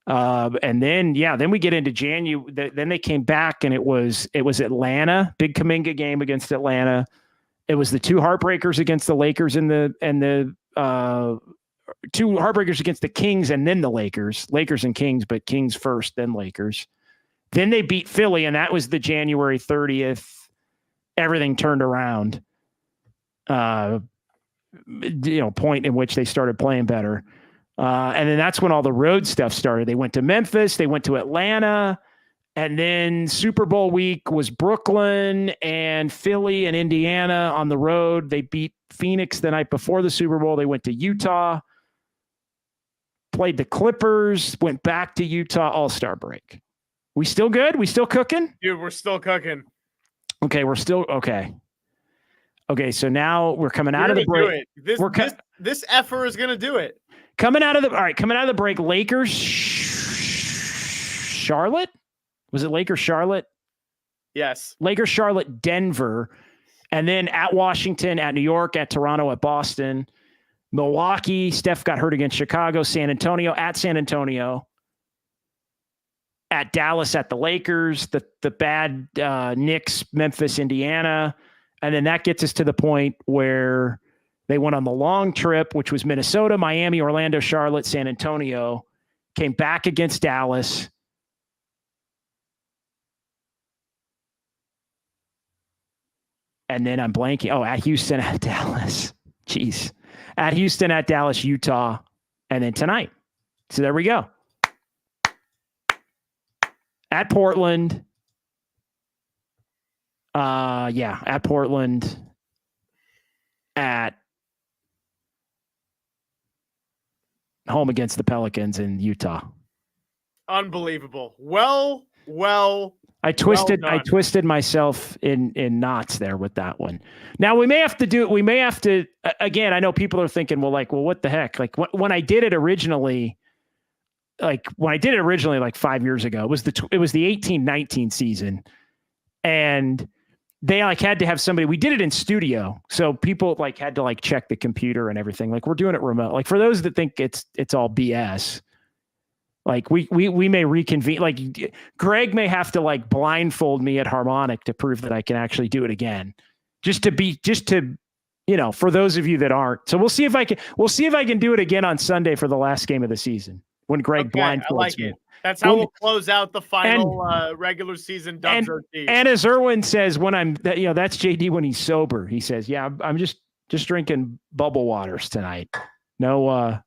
And then we get into January. Then they came back and it was Atlanta, big Kuminga game against Atlanta. It was the 2 heartbreakers against the Lakers and the 2 heartbreakers against the Kings and then the Lakers and Kings, but Kings first, then Lakers. Then they beat Philly, and that was the January 30th. Everything turned around. Point in which they started playing better. And then that's when all the road stuff started. They went to Memphis, they went to Atlanta, And then Super Bowl week was Brooklyn and Philly and Indiana on the road. They beat Phoenix the night before the Super Bowl. They went to Utah, played the Clippers, went back to Utah, All-Star break. We still good? We still cooking? Dude, we're still cooking. Okay, we're still okay. Okay, so now we're coming out of the break. This effer is gonna do it. Coming out of the break, Lakers, Charlotte? Was it Lakers, Charlotte? Yes. Lakers, Charlotte, Denver, and then at Washington, at New York, at Toronto, at Boston, Milwaukee. Steph got hurt against Chicago, San Antonio, at San Antonio, at Dallas, at the Lakers, the bad Knicks, Memphis, Indiana, and then that gets us to the point where they went on the long trip, which was Minnesota, Miami, Orlando, Charlotte, San Antonio, came back against Dallas. And then I'm blanking. Oh, at Houston, at Dallas. Jeez. At Houston, at Dallas, Utah, and then tonight. So there we go. At Portland. At Portland. At home against the Pelicans in Utah. Unbelievable. Well I twisted myself in knots there with that one. Now we may have to again, I know people are thinking, well, what the heck? Like when I did it originally, like 5 years ago, it was the 18-19 season. And they had to have somebody, we did it in studio. So people had to check the computer and everything. We're doing it remote. For those that think it's all BS, we may reconvene. Greg may have to blindfold me at Harmonic to prove that I can actually do it again. Just to for those of you that aren't. So we'll see if I can do it again on Sunday for the last game of the season when Greg blindfolds me. That's how we'll close out the final regular season Dubs OT. And as Erwin says, when that's JD when he's sober. He says, "Yeah, I'm just drinking bubble waters tonight. No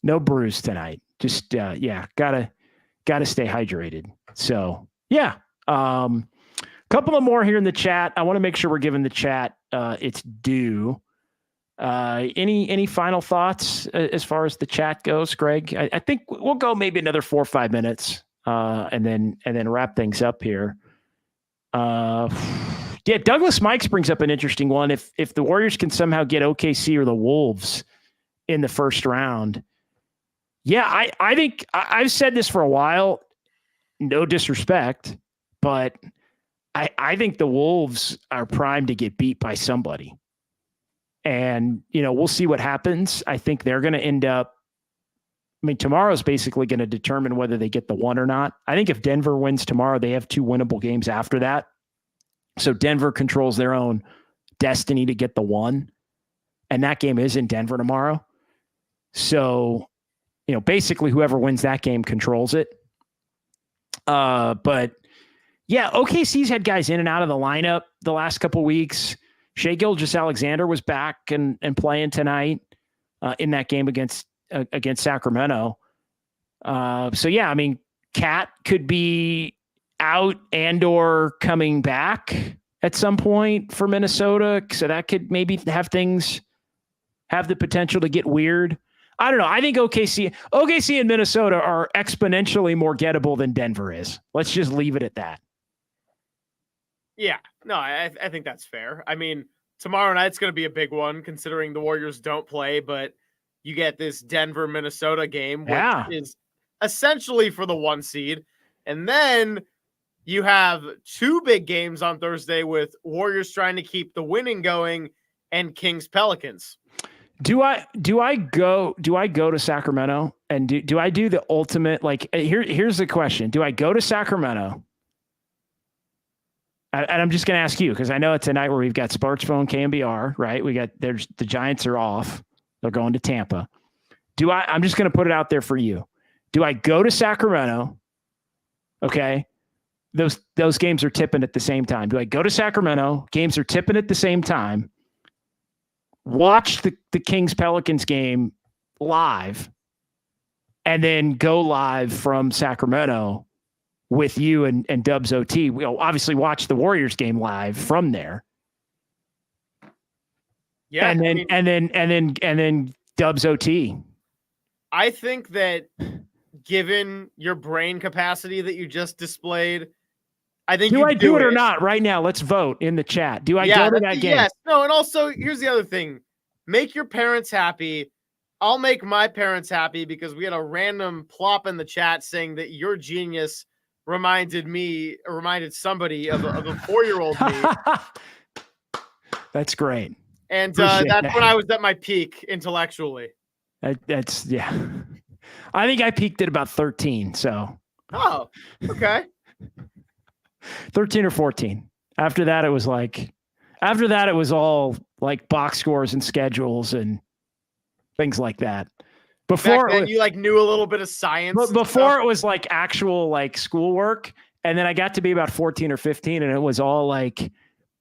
brews tonight. Just gotta stay hydrated." So yeah, couple of more here in the chat. I want to make sure we're giving the chat its due. Any final thoughts as far as the chat goes, Greg? I think we'll go maybe another 4 or 5 minutes, and then wrap things up here. Douglas Mikes brings up an interesting one. If the Warriors can somehow get OKC or the Wolves in the first round. Yeah, I think I've said this for a while, no disrespect, but I think the Wolves are primed to get beat by somebody. And, we'll see what happens. I think they're going to end up, tomorrow's basically going to determine whether they get the one or not. I think if Denver wins tomorrow, they have 2 winnable games after that. So Denver controls their own destiny to get the one. And that game is in Denver tomorrow. So, basically whoever wins that game controls it. But yeah, OKC's had guys in and out of the lineup the last couple of weeks. Shai Gilgeous-Alexander was back and playing tonight in that game against Sacramento. So yeah, Cat could be out and or coming back at some point for Minnesota. So that could maybe have the potential to get weird. I don't know. I think OKC and Minnesota are exponentially more gettable than Denver is. Let's just leave it at that. Yeah, no, I think that's fair. Tomorrow night's going to be a big one considering the Warriors don't play, but you get this Denver-Minnesota game, which is essentially for the 1 seed. And then you have 2 big games on Thursday with Warriors trying to keep the winning going and Kings-Pelicans. Do I go to Sacramento and do I do the ultimate, here's the question. Do I go to Sacramento? And I'm just going to ask you, because I know it's a night where we've got Sports Phone KNBR, right? The Giants are off. They're going to Tampa. I'm just going to put it out there for you. Do I go to Sacramento? Okay. Those games are tipping at the same time. Do I go to Sacramento? Games are tipping at the same time. Watch the Kings Pelicans game live and then go live from Sacramento with you and Dubs OT. We'll obviously watch the Warriors game live from there. Yeah. And then Dubs OT. I think that given your brain capacity that you just displayed, I think do I do it or not right now? Let's vote in the chat. Do I go to that game? Yes. No, and also here's the other thing. Make your parents happy. I'll make my parents happy because we had a random plop in the chat saying that your genius reminded somebody of a 4-year-old me. That's great. And that's when I was at my peak intellectually. That's yeah. I think I peaked at about 13. So. Oh, okay. 13 or 14. After that, it was all like box scores and schedules and things like that. Before then, you like knew a little bit of science. But before it was like actual like schoolwork. And then I got to be about 14 or 15 and it was all like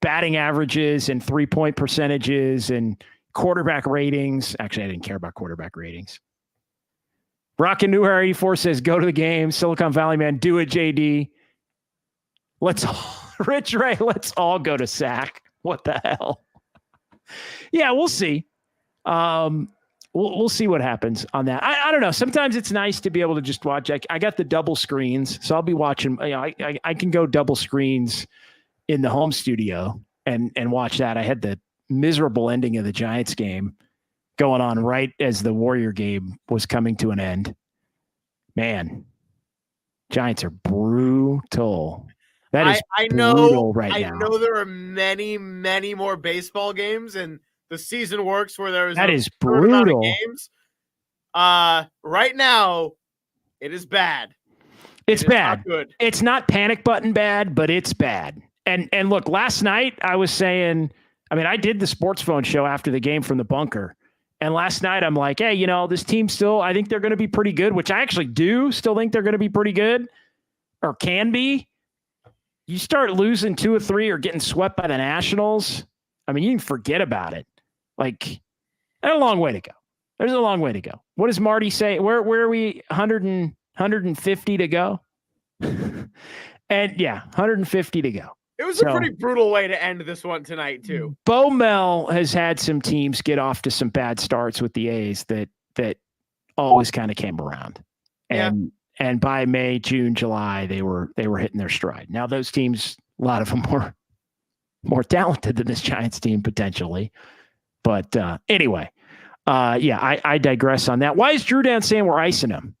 batting averages and 3-point percentages and quarterback ratings. Actually, I didn't care about quarterback ratings. Rockin' New Hair 84 says, go to the game. Silicon Valley man, do it, JD. Rich Ray, let's all go to SAC. What the hell? Yeah, we'll see. We'll see what happens on that. I don't know. Sometimes it's nice to be able to just watch. I got the double screens, so I'll be watching. You know, I can go double screens in the home studio and watch that. I had the miserable ending of the Giants game going on right as the Warrior game was coming to an end. Man, Giants are brutal. That is brutal right now. I know there are many, many more baseball games, and the season works where there is that is brutal games. Right now, it is bad. It's bad. Not good. It's not panic button bad, but it's bad. And look, last night I was saying, I mean, I did the sports phone show after the game from the bunker. And last night I'm like, hey, you know, this team still, I think they're going to be pretty good, which I actually do still think they're going to be pretty good or can be. You start losing 2 or 3 or getting swept by the Nationals. I mean, you can forget about it. Like, there's a long way to go. There's a long way to go. What does Marty say? Where are we? 150 to go? And yeah, 150 to go. It was a pretty brutal way to end this one tonight, too. Bo Mel has had some teams get off to some bad starts with the A's that always kind of came around. And by May, June, July, they were hitting their stride. Now those teams, a lot of them were more talented than this Giants team potentially. But anyway, I digress on that. Why is Drew down saying we're icing him?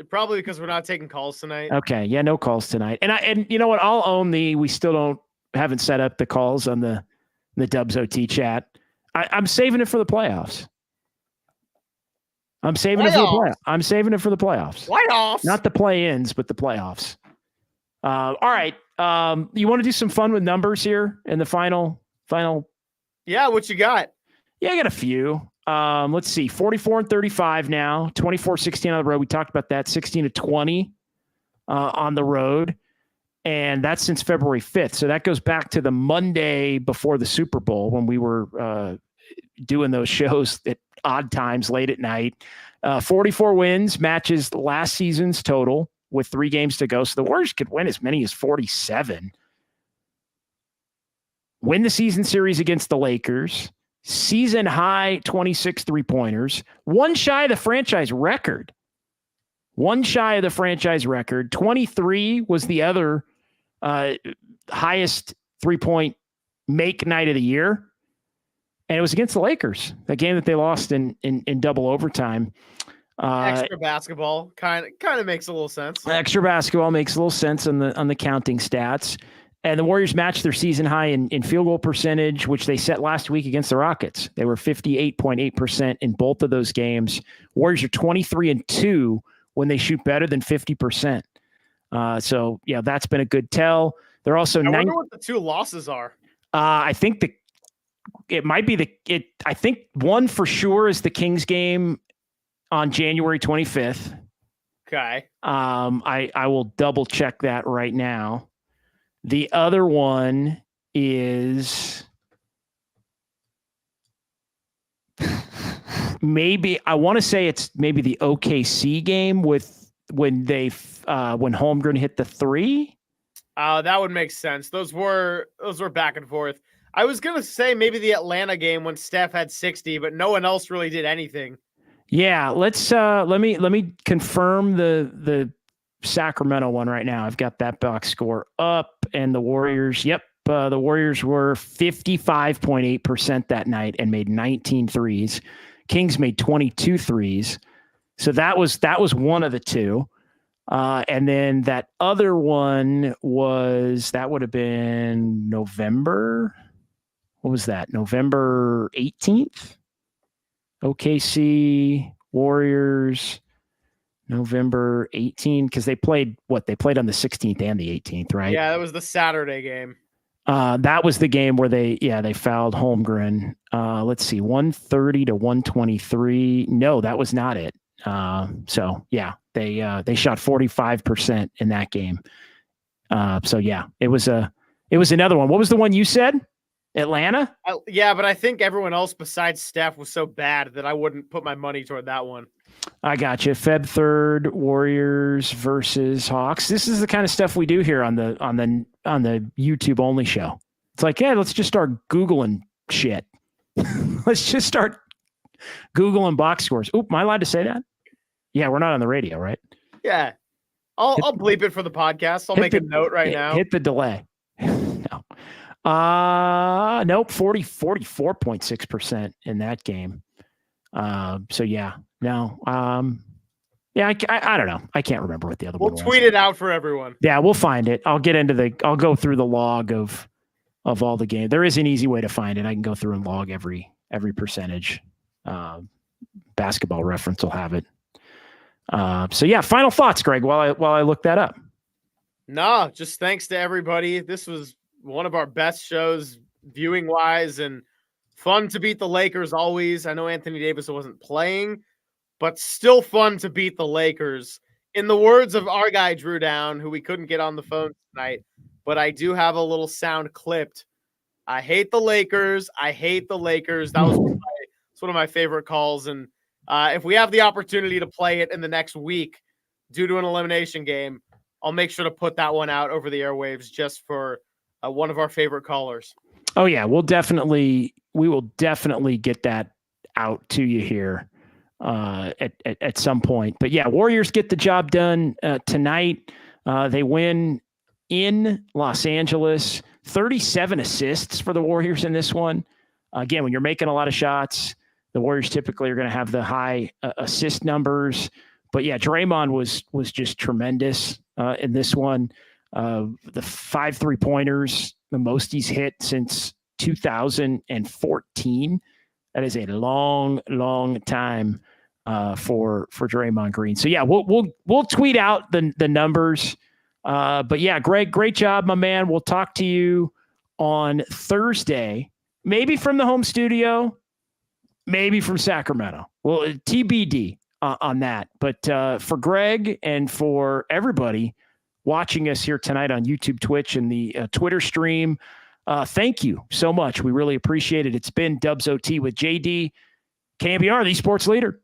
Probably because we're not taking calls tonight. Okay, yeah, no calls tonight. And you know what? I'll own we still haven't set up the calls on the Dubs OT chat. I'm saving it for the playoffs. I'm saving it for the playoffs. I'm saving it for the playoffs. Playoffs, not the play-ins, but the playoffs. All right. You want to do some fun with numbers here in the final? Yeah, what you got? Yeah, I got a few. Let's see. 44-35 now. 24-16 on the road. We talked about that. 16-20 on the road. And that's since February 5th. So that goes back to the Monday before the Super Bowl when we were doing those shows at odd times late at night. 44 wins matches last season's total with 3 games to go. So the Warriors could win as many as 47. Win the season series against the Lakers. Season high 26 3-pointers. One shy of the franchise record. 23 was the other highest 3-point make night of the year. And it was against the Lakers, that game that they lost in double overtime. Extra basketball kind of makes a little sense. Extra basketball makes a little sense on the counting stats. And the Warriors matched their season high in field goal percentage, which they set last week against the Rockets. They were 58.8% in both of those games. Warriors are 23-2 when they shoot better than 50%. So yeah, that's been a good tell. They're also. I wonder what the 2 losses are. I think it might be I think one for sure is the Kings game on January 25th. Okay. I will double check that right now. The other one is maybe, I want to say it's maybe the OKC game with when Holmgren hit the three. That would make sense. Those were back and forth. I was gonna say maybe the Atlanta game when Steph had 60, but no one else really did anything. Yeah, let's let me confirm the Sacramento one right now. I've got that box score up, and the Warriors. Yep, the Warriors were 55.8% that night and made 19 threes. Kings made 22 threes. So that was one of the two. And then that other one that would have been November. What was that? November 18th? OKC Warriors, November 18th, because they played on the 16th and the 18th, right? Yeah, that was the Saturday game. That was the game where they fouled Holmgren. Let's see, 130 to 123. No, that was not it. So yeah, they shot 45% in that game. So yeah, it was another one. What was the one you said? Atlanta? Yeah, but I think everyone else besides Steph was so bad that I wouldn't put my money toward that one. I got you. Feb 3rd, Warriors versus Hawks. This is the kind of stuff we do here on the YouTube only show. It's like, yeah, let's just start Googling shit. Let's just start Googling box scores. Oop, am I allowed to say that? Yeah, we're not on the radio, right? Yeah. I'll bleep it for the podcast. I'll make a note right now. Hit the delay. No. Nope, 44.6% in that game. So yeah, no. Yeah, I don't know. I can't remember what the other one was. We'll tweet it out for everyone. Yeah, we'll find it. I'll go through the log of all the games. There is an easy way to find it. I can go through and log every percentage. Basketball Reference will have it. So yeah, final thoughts, Greg, while I look that up. No, just thanks to everybody. This was one of our best shows viewing wise, and fun to beat the Lakers always. I know Anthony Davis wasn't playing, but still fun to beat the Lakers. In the words of our guy Drew Down, who we couldn't get on the phone tonight, but I do have a little sound clipped. I hate the Lakers. I hate the Lakers. That was one of my favorite calls. And if we have the opportunity to play it in the next week due to an elimination game, I'll make sure to put that one out over the airwaves just for one of our favorite callers. Oh yeah, we will definitely get that out to you here at some point. But yeah, Warriors get the job done tonight. They win in Los Angeles. 37 assists for the Warriors in this one. Again, when you're making a lot of shots, the Warriors typically are going to have the high assist numbers. But yeah, Draymond was just tremendous in this one. The 5 3-pointers, the most he's hit since 2014. That is a long, long time for Draymond Green. So yeah, we'll tweet out the numbers. But yeah, Greg, great job, my man. We'll talk to you on Thursday, maybe from the home studio, maybe from Sacramento. Well, TBD on that. But for Greg and for everybody watching us here tonight on YouTube, Twitch, and the Twitter stream, thank you so much. We really appreciate it. It's been Dubs OT with JD, KNBR, the sports leader.